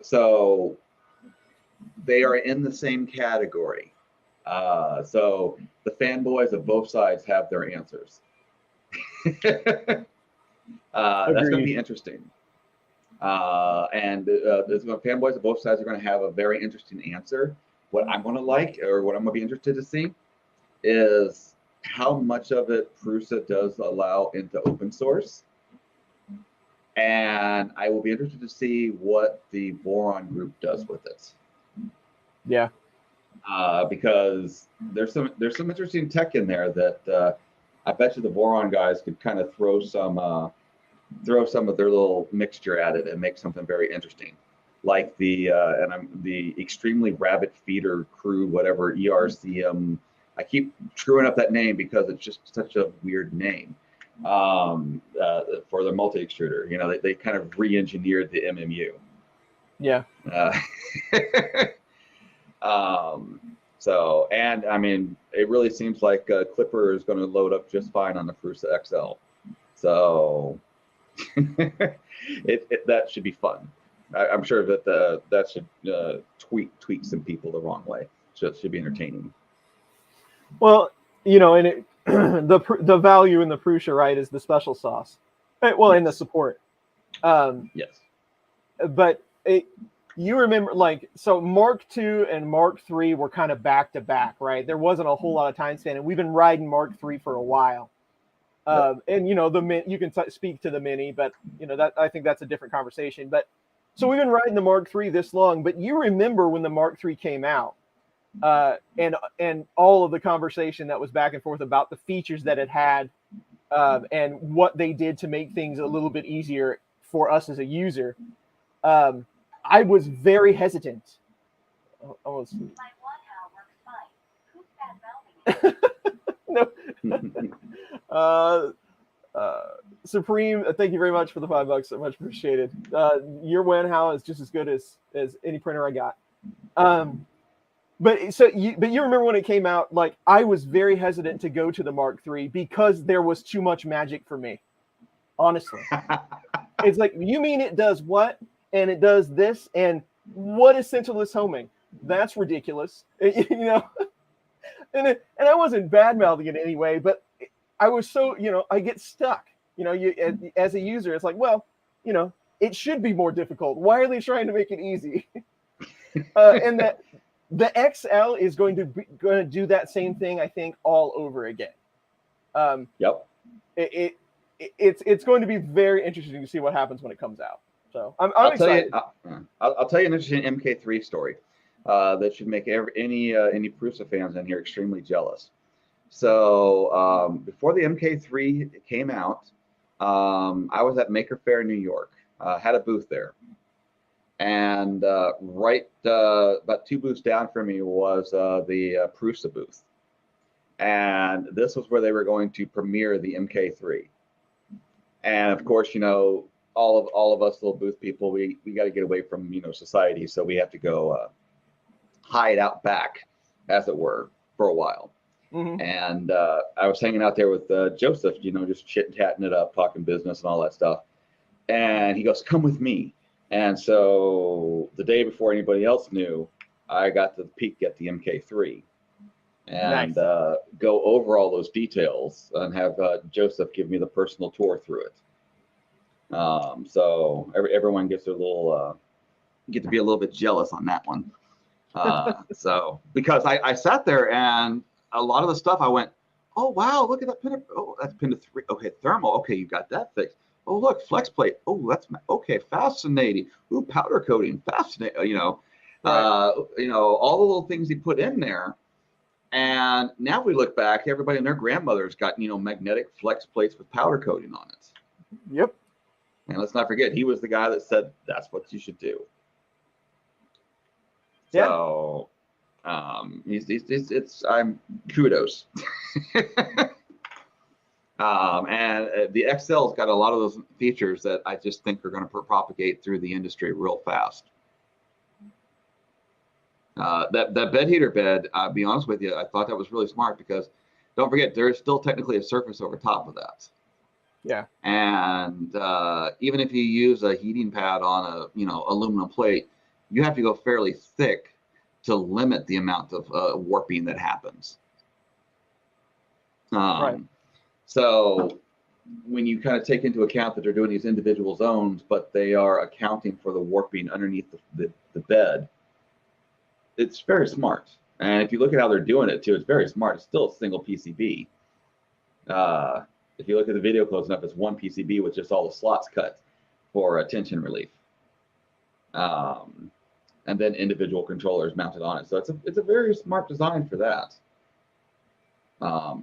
So they are in the same category. So the fanboys of both sides have their answers. That's going to be interesting. And the fanboys of both sides are going to have a very interesting answer. What I'm going to like, or what I'm going to be interested to see, is how much of it Prusa does allow into open source. And I will be interested to see what the Voron group does with it. Yeah. Because there's some interesting tech in there that I bet you the Voron guys could kind of throw some of their little mixture at it and make something very interesting, like the extremely rabbit feeder crew, whatever, ERCM. I keep screwing up that name because it's just such a weird name for their multi extruder. They kind of re-engineered the MMU. Yeah. So, and I mean, it really seems like Clipper is going to load up just fine on the Prusa XL. So that should be fun. I'm sure that that should tweak some people the wrong way. So it should be entertaining. Well, and it, the value in the Prusa, right, is the special sauce. Well, yes. And the support. Yes. But you remember, so Mark II and Mark III were kind of back to back, right? There wasn't a whole lot of time span, and we've been riding Mark III for a while. And you can speak to the Mini, but that I think that's a different conversation. But so we've been riding the Mark III this long, but you remember when the Mark III came out, and all of the conversation that was back and forth about the features that it had, and what they did to make things a little bit easier for us as a user. I was very hesitant. Almost. No. Supreme, thank you very much for the $5. So much appreciated. Your Wanhao is just as good as any printer I got. But you remember when it came out, I was very hesitant to go to the Mark III because there was too much magic for me. Honestly. It's like, you mean it does what? And it does this, and what is centerless homing? That's ridiculous, And I wasn't bad mouthing it anyway, but I was so I get stuck. As a user, it's like, well, it should be more difficult. Why are they trying to make it easy? And that the XL is going to do that same thing, I think, all over again. Yep. It's going to be very interesting to see what happens when it comes out. So I'm excited. I'll tell you an interesting MK3 story that should make any Prusa fans in here extremely jealous. So before the MK3 came out, I was at Maker Faire, New York. Had a booth there, and right about 2 booths down from me was the Prusa booth, and this was where they were going to premiere the MK3. And of course, all of us little booth people, we got to get away from society, so we have to go hide out back, as it were, for a while. Mm-hmm. And I was hanging out there with Joseph, just chit-chatting it up, talking business and all that stuff. And he goes, "Come with me." And so the day before anybody else knew, I got to peek at the MK3 and Nice. go over all those details and have Joseph give me the personal tour through it. So everyone gets their little, get to be a little bit jealous on that one. So because I sat there and a lot of the stuff I went, oh wow, look at that pin. Oh, that's pin to 3. Okay, thermal. Okay, you got that fixed. Oh look, flex plate. Oh, that's okay, fascinating. Ooh, powder coating, fascinating. Right. All the little things he put in there. And now we look back, everybody and their grandmother's got magnetic flex plates with powder coating on it. Yep. And let's not forget, he was the guy that said that's what you should do. Yeah. So, I'm kudos. And the XL's got a lot of those features that I just think are going to propagate through the industry real fast. That bed heater bed, I'll be honest with you, I thought that was really smart because don't forget, there is still technically a surface over top of that. Yeah. And even if you use a heating pad on a aluminum plate, you have to go fairly thick to limit the amount of warping that happens. Right. So when you kind of take into account that they're doing these individual zones, but they are accounting for the warping underneath the bed, it's very smart. And if you look at how they're doing it too, it's very smart. It's still a single PCB. If you look at the video close enough, it's one PCB with just all the slots cut for tension relief. And then individual controllers mounted on it. So it's a very smart design for that.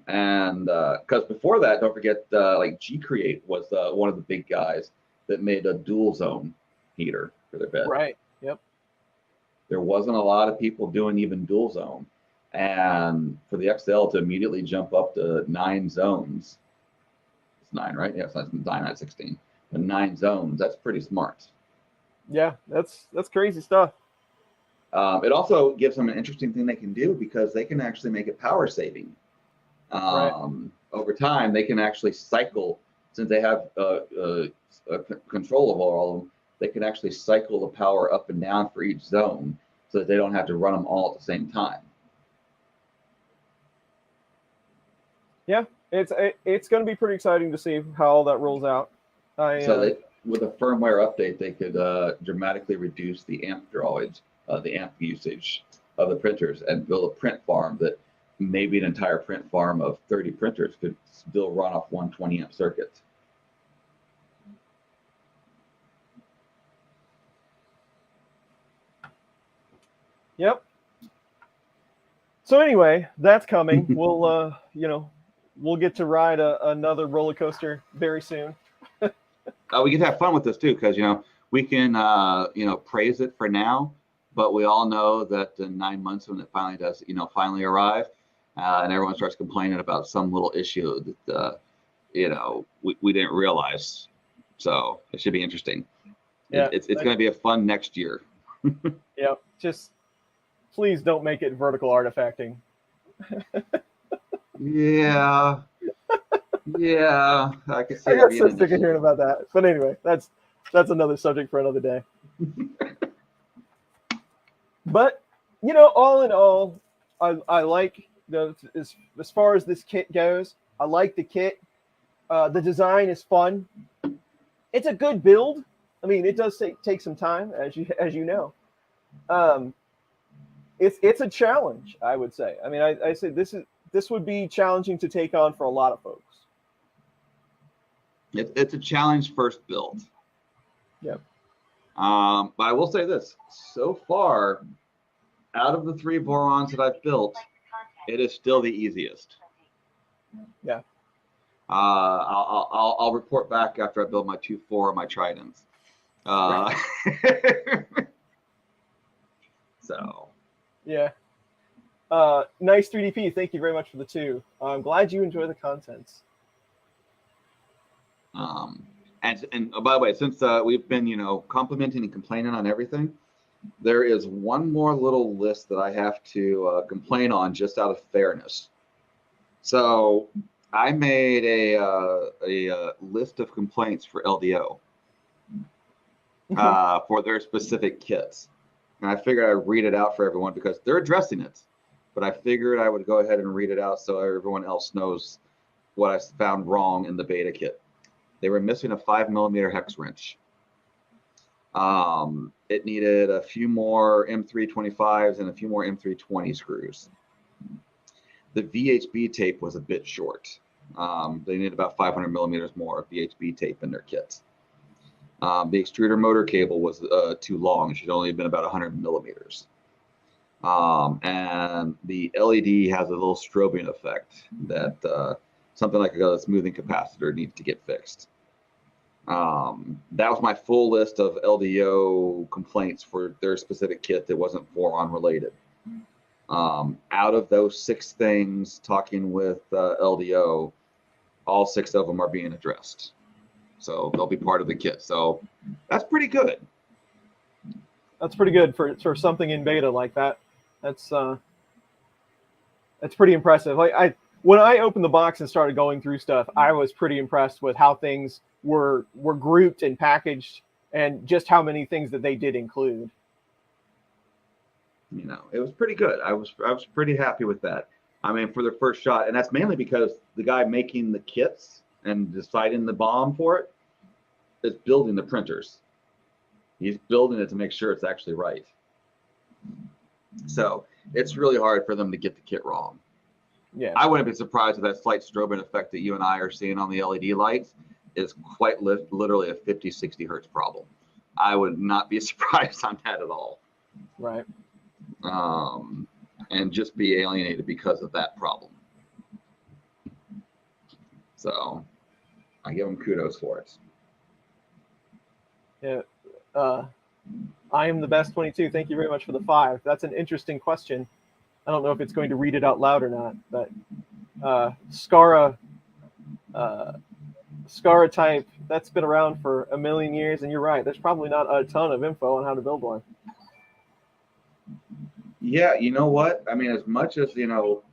And because before that, don't forget, like G-Create was one of the big guys that made a dual zone heater for their bed. Right. Yep. There wasn't a lot of people doing even dual zone. And for the XL to immediately jump up to 9 zones, it's 9, right? Yeah, it's not 9, not 16, but 9 zones, that's pretty smart. Yeah, that's crazy stuff. It also gives them an interesting thing they can do because they can actually make it power saving. Right. Over time, they can actually cycle, since they have control of all of them, they can actually cycle the power up and down for each zone so that they don't have to run them all at the same time. Yeah, it's going to be pretty exciting to see how all that rolls out. With a firmware update, they could dramatically reduce the amp drawage, the amp usage of the printers, and build a print farm that maybe an entire print farm of 30 printers could still run off 120 amp circuit. Yep. So anyway, that's coming. We'll we'll get to ride another roller coaster very soon. We get to have fun with this too, because we can praise it for now, but we all know that in 9 months when it finally does finally arrive, and everyone starts complaining about some little issue that we didn't realize. So it should be interesting. Yeah, it's going to be a fun next year. Yeah, just please don't make it vertical artifacting. Yeah, I can see. I got so sick of hearing about that. But anyway, that's another subject for another day. But all in all, I like as far as this kit goes. I like the kit. The design is fun. It's a good build. I mean, it does take some time, as you know. It's a challenge, I would say. I mean, I say this would be challenging to take on for a lot of folks. It's a challenge first build. Yep. But I will say this: so far, out of the 3 Vorons that I've built, it is still the easiest. Yeah. I'll report back after I build my 2.4 or my Tridents. Right. So. Yeah. Nice 3DP. Thank you very much for the 2. I'm glad you enjoy the contents. And by the way, since we've been complimenting and complaining on everything, there is one more little list that I have to complain on just out of fairness. So I made a list of complaints for LDO for their specific kits. and I figured I'd read it out for everyone because they're addressing it. But I figured I would go ahead and read it out so everyone else knows what I found wrong in the beta kit. They were missing a 5mm hex wrench. It needed a few more M325s and a few more M320 screws. The VHB tape was a bit short. They needed about 500mm more of VHB tape in their kit. The extruder motor cable was too long. It should only have been about 100mm. And the LED has a little strobing effect that something like a smoothing capacitor needs to get fixed. That was my full list of LDO complaints for their specific kit that wasn't Voron related. Out of those 6 things, talking with LDO, all 6 of them are being addressed. So they'll be part of the kit. So that's pretty good. That's pretty good for something in beta like that. That's pretty impressive. Like when I opened the box and started going through stuff, I was pretty impressed with how things were grouped and packaged, and just how many things that they did include. You know, it was pretty good. I was pretty happy with that. I mean, for the first shot, and that's mainly because the guy making the kits and deciding the BOM for it is building the printers. He's building it to make sure it's actually right. So it's really hard for them to get the kit wrong. Yeah, I wouldn't be surprised if that slight strobing effect that you and I are seeing on the LED lights is quite literally a 50-60 hertz problem. I would not be surprised on that at all. Right. And just be alienated because of that problem. So I give them kudos for it. Yeah. I am the best 22. Thank you very much for the 5. That's an interesting question. I don't know if it's going to read it out loud or not, but Scara type, that's been around for a million years, and you're right. There's probably not a ton of info on how to build one. Yeah, you know what? I mean, as much as, you know,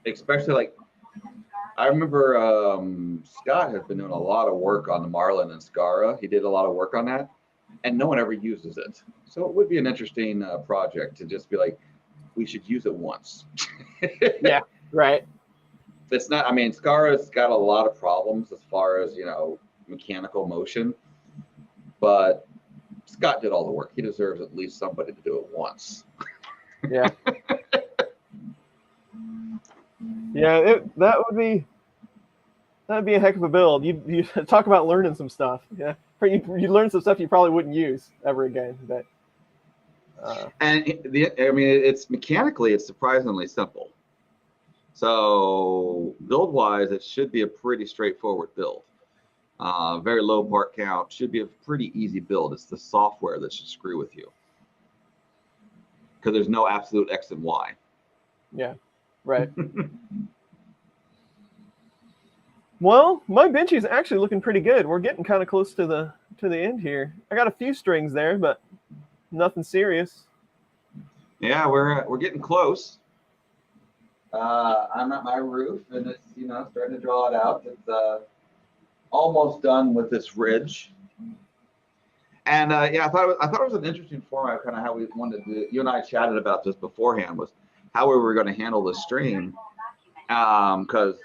especially like, I remember Scott has been doing a lot of work on the Marlin and Scara. He did a lot of work on that, and no one ever uses it. So it would be an interesting project to just be like, we should use it once. Yeah, right. It's not, I mean, Scara's got a lot of problems as far as, you know, mechanical motion, but Scott did all the work. He deserves at least somebody to do it once. Yeah. Yeah, that'd be a heck of a build. You talk about learning some stuff. Yeah, you learn some stuff you probably wouldn't use ever again. But and I mean, it's mechanically, it's surprisingly simple. So build wise, it should be a pretty straightforward build. Very low part count, should be a pretty easy build. It's the software that should screw with you, because there's no absolute X and Y. Yeah, right. Well, my benchy is actually looking pretty good. We're getting kind of close to the end here. I got a few strings there, but nothing serious. Yeah, we're getting close. I'm at my roof, and it's, you know, starting to draw it out. It's almost done with this ridge. And yeah, I thought it was an interesting format, kind of how we wanted to. You and I chatted about this beforehand, was how we were going to handle the stream, because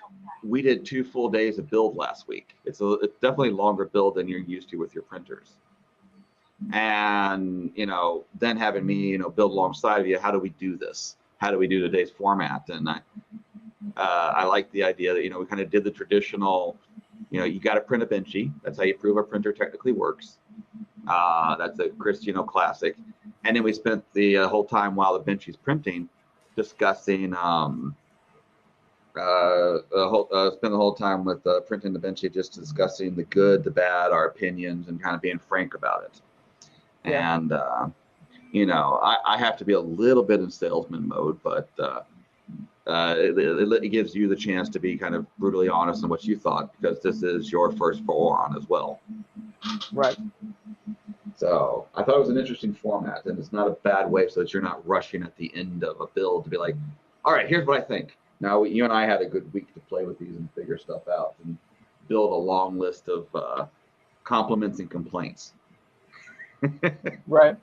we did 2 full days of build last week. It's definitely a longer build than you're used to with your printers. And, you know, then having me, you know, build alongside of you, how do we do this? How do we do today's format? And I like the idea that, you know, we kind of did the traditional, you know, you got to print a benchy. That's how you prove a printer technically works. That's a Chris, classic. And then we spent the whole time while the benchy's printing discussing, spend the whole time with printing the benchy, just discussing the good, the bad, our opinions, and kind of being frank about it. Yeah. And, you know, I have to be a little bit in salesman mode, but it gives you the chance to be kind of brutally honest in what you thought, because this is your first Voron as well. Right. So I thought it was an interesting format, and it's not a bad way so that you're not rushing at the end of a build to be like, all right, here's what I think. Now, you and I had a good week to play with these and figure stuff out and build a long list of compliments and complaints. Right.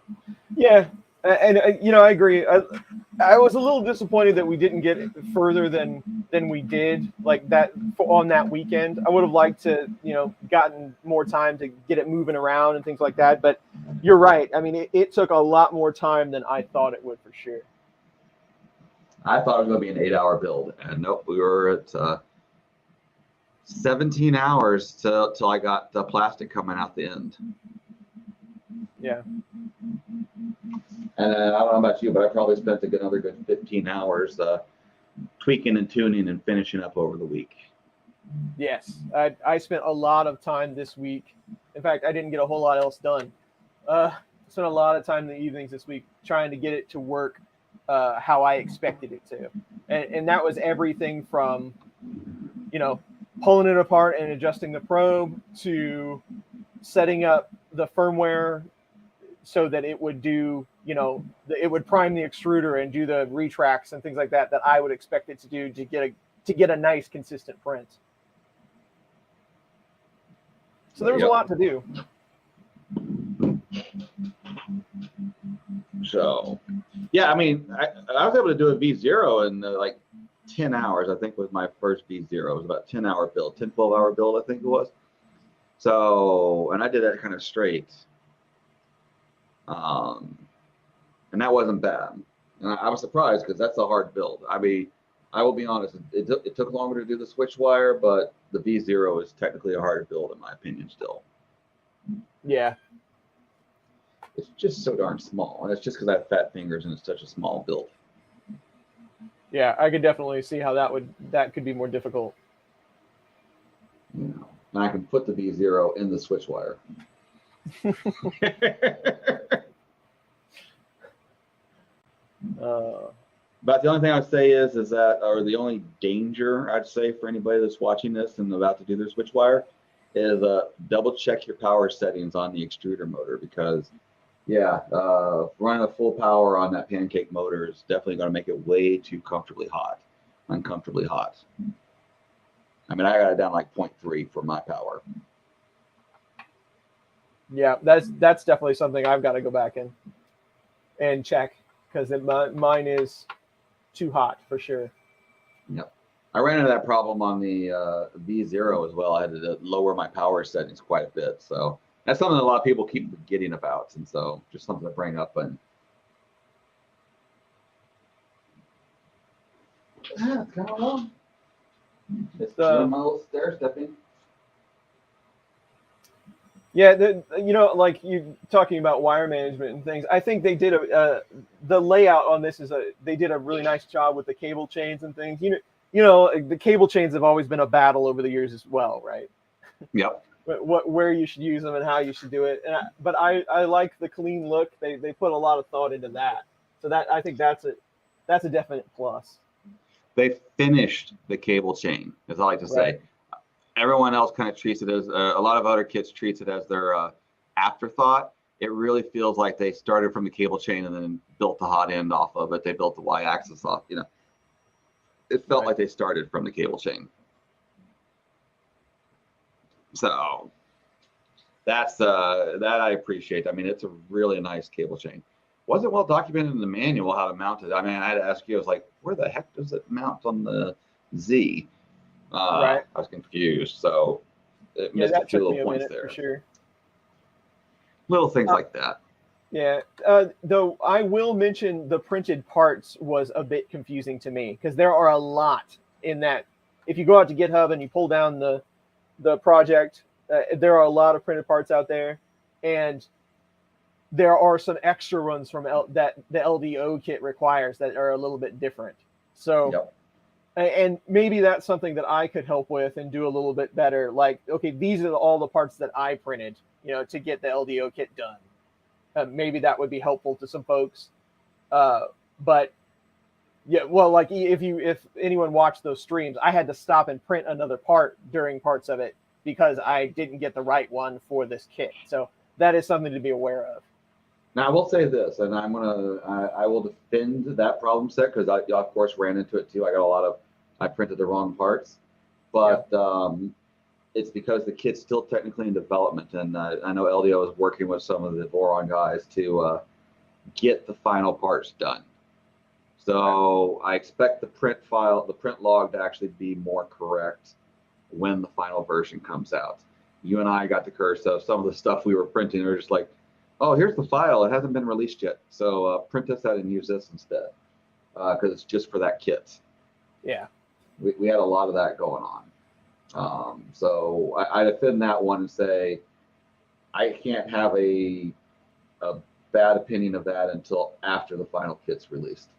Yeah. And you know, I agree. I was a little disappointed that we didn't get further than we did, like that on that weekend. I would have liked to, you know, gotten more time to get it moving around and things like that. But you're right. I mean, it took a lot more time than I thought it would for sure. I thought it was going to be an 8-hour build, and nope, we were at 17 hours till I got the plastic coming out the end. Yeah. And I don't know about you, but I probably spent another good 15 hours tweaking and tuning and finishing up over the week. Yes, I spent a lot of time this week. In fact, I didn't get a whole lot else done. Spent a lot of time in the evenings this week trying to get it to work how I expected it to. And that was everything from, you know, pulling it apart and adjusting the probe to setting up the firmware so that it would do, you know, it would prime the extruder and do the retracts and things like that I would expect it to do to get a nice consistent print. So there was a lot to do. So, yeah, I mean, I was able to do a V0 in like 10 hours, I think, was my first V0. It was about a 10-hour build, 12-hour build, I think it was. So, and I did that kind of straight. And that wasn't bad. And I was surprised because that's a hard build. I mean, I will be honest, it took longer to do the Switchwire, but the V0 is technically a harder build in my opinion still. Yeah. It's just so darn small, and it's just because I have fat fingers and it's such a small build. Yeah, I could definitely see how that could be more difficult. You know, and I can put the V0 in the Switchwire. But the only thing I'd say is that, or the only danger I'd say for anybody that's watching this and about to do their Switchwire is double check your power settings on the extruder motor, because running a full power on that pancake motor is definitely going to make it way too uncomfortably hot. I mean, I got it down like 0.3 for my power. Yeah, that's definitely something I've got to go back in and check, because mine is too hot for sure. Yep. I ran into that problem on the V0 as well. I had to lower my power settings quite a bit. So that's something that a lot of people keep forgetting about. And so just something to bring up. And it's kind of long. It's doing my little stair stepping. Yeah, you know, like you talking about wire management and things. I think they did the layout on this they did a really nice job with the cable chains and things. You know, the cable chains have always been a battle over the years as well, right? Yep. Where you should use them and how you should do it. But I like the clean look. They put a lot of thought into that. So that, I think that's a definite plus. They finished the cable chain, as I like to say. Right. Everyone else kind of treats it as a lot of other kits treats it as their afterthought. It really feels like they started from the cable chain and then built the hot end off of it. They built the Y-axis off. You know, it felt like they started from the cable chain. So that's that I appreciate. I mean, it's a really nice cable chain. Wasn't well documented in the manual how to mount it. I mean, I had to ask you. I was like, where the heck does it mount on the Z? Right. I was confused, so it missed a few little points there. For sure. Little things like that. Yeah, though I will mention the printed parts was a bit confusing to me, because there are a lot in that. If you go out to GitHub and you pull down the project, there are a lot of printed parts out there, and there are some extra ones from that the LDO kit requires that are a little bit different. So. Yep. And maybe that's something that I could help with and do a little bit better. Like, okay, these are all the parts that I printed, you know, to get the LDO kit done. Maybe that would be helpful to some folks. But yeah, well, like if anyone watched those streams, I had to stop and print another part during parts of it because I didn't get the right one for this kit. So that is something to be aware of. Now I will say this, and I will defend that problem set, because I of course ran into it too. I printed the wrong parts, but it's because the kit's still technically in development, and I know LDO is working with some of the Voron guys to get the final parts done. So I expect the print log to actually be more correct when the final version comes out. You and I got the curse of some of the stuff we were printing. They're just like, oh, here's the file. It hasn't been released yet. So print this out and use this instead, because it's just for that kit. Yeah. We had a lot of that going on. So I defend that one and say I can't have a bad opinion of that until after the final kit's released,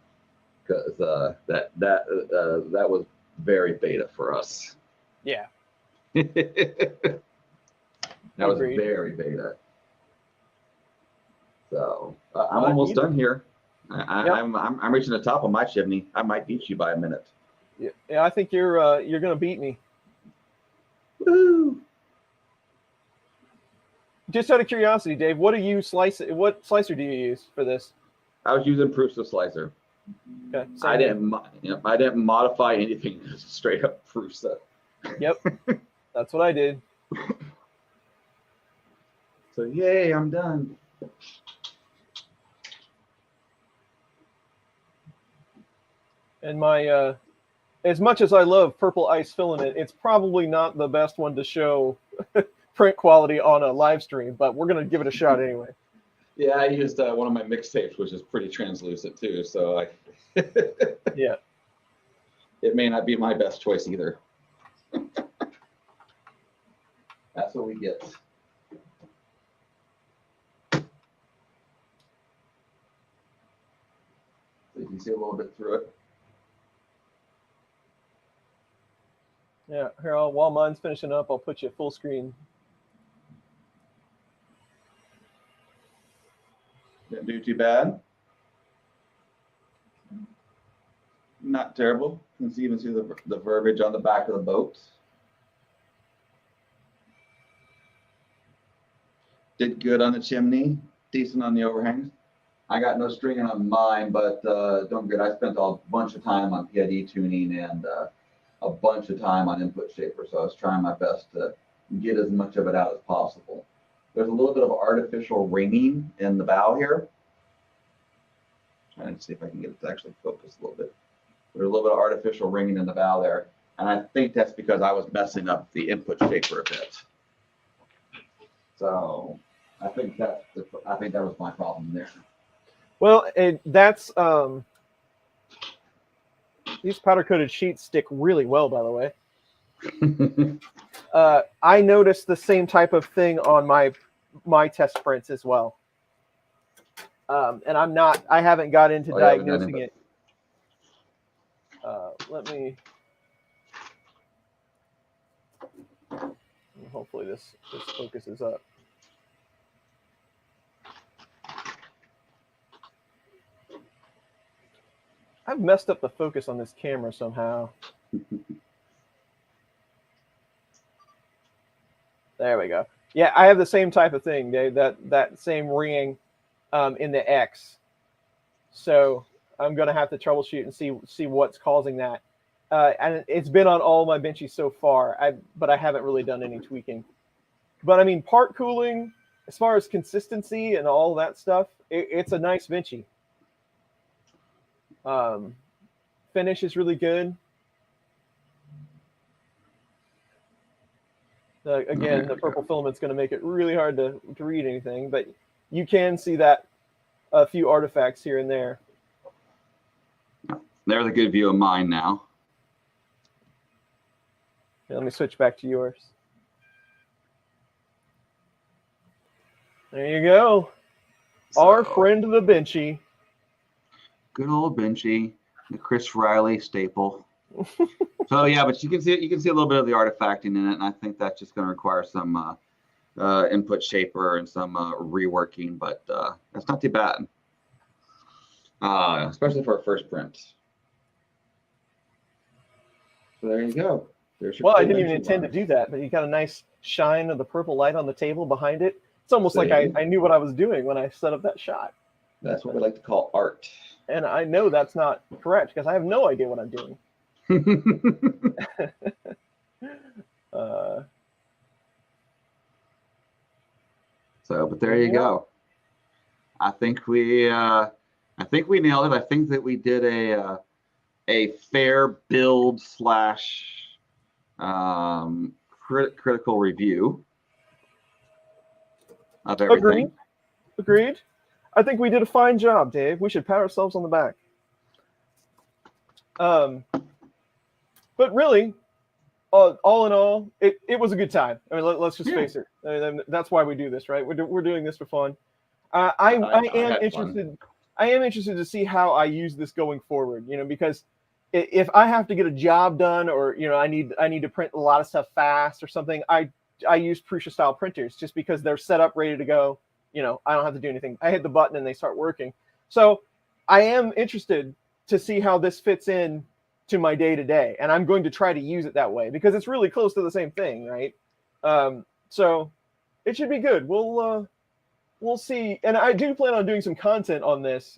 because that was very beta for us. Yeah. That was Agreed. very beta. So I'm almost done here. I'm reaching the top of my chimney. I might beat you by a minute. Yeah, I think you're gonna beat me. Woo! Just out of curiosity, Dave, what slicer do you use for this? I was using Prusa slicer. Okay, I didn't modify anything. Just straight up Prusa. Yep, that's what I did. So yay, I'm done. And my as much as I love purple ice filament, it's probably not the best one to show print quality on a live stream, but we're gonna give it a shot anyway. Yeah, I used one of my mixtapes, which is pretty translucent too. So Yeah, it may not be my best choice either. That's what we get. So you can see a little bit through it. yeah. Here, while mine's finishing up, I'll put you full screen. Didn't do too bad. Not terrible. You can even see the verbiage on the back of the boat. Did good on the chimney. Decent on the overhangs. I got no stringing on mine, but don't get. I spent a bunch of time on PID tuning and a bunch of time on input shaper, so I was trying my best to get as much of it out as possible. There's a little bit of artificial ringing in the bow here. Trying to see if I can get it to actually focus a little bit. There's a little bit of artificial ringing in the bow there, and I think that's because I was messing up the input shaper a bit. So I think that was my problem there. Well, that's these powder coated sheets stick really well, by the way. I noticed the same type of thing on my test prints as well. And I haven't got into diagnosing it. Let me, hopefully this focuses up. I've messed up the focus on this camera somehow. There we go. Yeah, I have the same type of thing, Dave. That same ringing in the X. So I'm gonna have to troubleshoot and see what's causing that. And it's been on all my benchies so far. But I haven't really done any tweaking. But I mean, part cooling, as far as consistency and all that stuff, it's a nice benchy. Finish is really good. Again, the purple filament's going to make it really hard to read anything, but you can see that a few artifacts here and there. There's a good view of mine now. Yeah, let me switch back to yours. There you go. So, our friend the benchy. Good old benchy, the Chris Riley staple. So yeah, but you can see a little bit of the artifacting in it, and I think that's just going to require some input shaper and some reworking, but that's not too bad, especially for a first print. So there you go. Well, I didn't even intend to do that, but you got a nice shine of the purple light on the table behind it. It's almost like I knew what I was doing when I set up that shot. That's what we like to call art. And I know that's not correct because I have no idea what I'm doing. So, but there you go. I think we nailed it. I think that we did a fair build / critical review of everything. Agreed. I think we did a fine job, Dave. We should pat ourselves on the back. But really, all in all, it was a good time. I mean, let's just face it. I mean, that's why we do this, right? We're doing this for fun. I am interested. I am interested to see how I use this going forward. Because if I have to get a job done, or I need to print a lot of stuff fast or something, I use Prusa style printers just because they're set up, ready to go. I don't have to do anything. I hit the button and they start working. So I am interested to see how this fits in to my day-to-day, and I'm going to try to use it that way because it's really close to the same thing, right? So it should be good. We'll see, and I do plan on doing some content on this,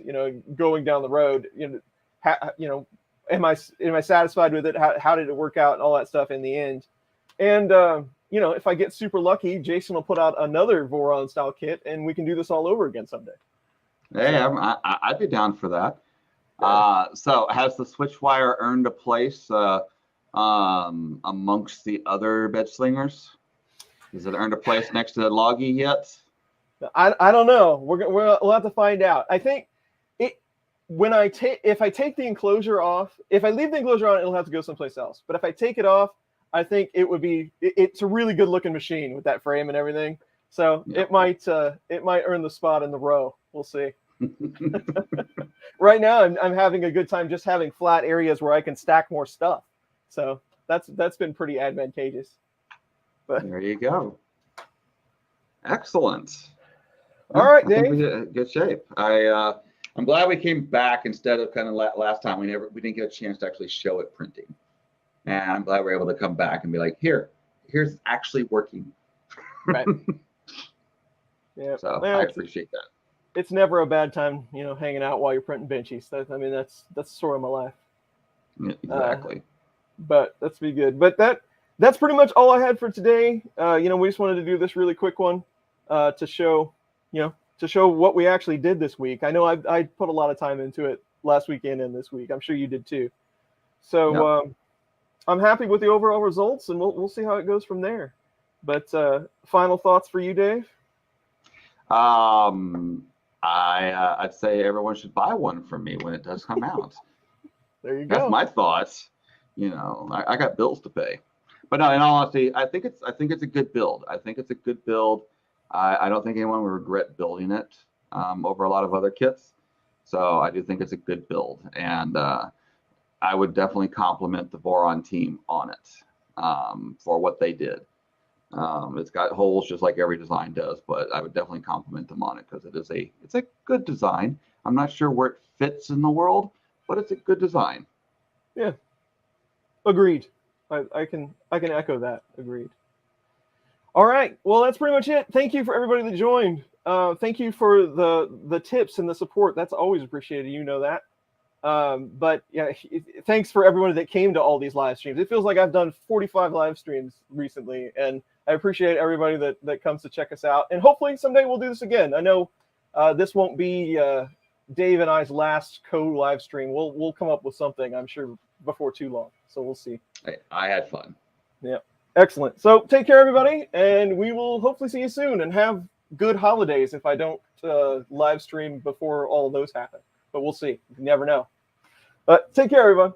going down the road. Am I satisfied with it? How did it work out and all that stuff in the end? And if I get super lucky, Jason will put out another Voron style kit, and we can do this all over again someday. Hey, I'd be down for that. So has the Switchwire earned a place amongst the other bed slingers? Has it earned a place next to the Loggy yet? I don't know. We'll have to find out. I think if I take the enclosure off, if I leave the enclosure on, it'll have to go someplace else. But if I take it off, I think it's a really good looking machine with that frame and everything. So it might earn the spot in the row. We'll see. Right now, I'm having a good time just having flat areas where I can stack more stuff. So that's been pretty advantageous. But there you go. Excellent. All right, Dave. Good shape. I'm glad we came back instead of kind of last time. We didn't get a chance to actually show it printing, and I'm glad we're able to come back and be like, here's actually working. Right. Yeah. So I appreciate that. It's never a bad time, hanging out while you're printing benchies. That's the story of my life. Yeah, exactly. But that's be good. But that's pretty much all I had for today. We just wanted to do this really quick one to show what we actually did this week. I know I put a lot of time into it last weekend and this week. I'm sure you did too. So I'm happy with the overall results, and we'll see how it goes from there. But final thoughts for you, Dave? I'd say everyone should buy one from me when it does come out. There you go. That's my thoughts. I got bills to pay. But no, in all honesty, I think it's a good build. I think it's a good build. I don't think anyone would regret building it over a lot of other kits. So I do think it's a good build, and I would definitely compliment the Voron team on it for what they did. It's got holes just like every design does, but I would definitely compliment them on it because it's a good design. I'm not sure where it fits in the world, but it's a good design. Yeah, agreed. I can echo that. Agreed. All right. Well, that's pretty much it. Thank you for everybody that joined. Thank you for the tips and the support. That's always appreciated. You know that. But yeah, thanks for everyone that came to all these live streams. It feels like I've done 45 live streams recently, and I appreciate everybody that comes to check us out. And hopefully someday we'll do this again. I know this won't be Dave and I's last co-live stream. We'll come up with something, I'm sure, before too long. So we'll see. I had fun. Yeah. Excellent. So take care, everybody, and we will hopefully see you soon, and have good holidays if I don't live stream before all of those happen. But we'll see. You never know. But take care, everyone.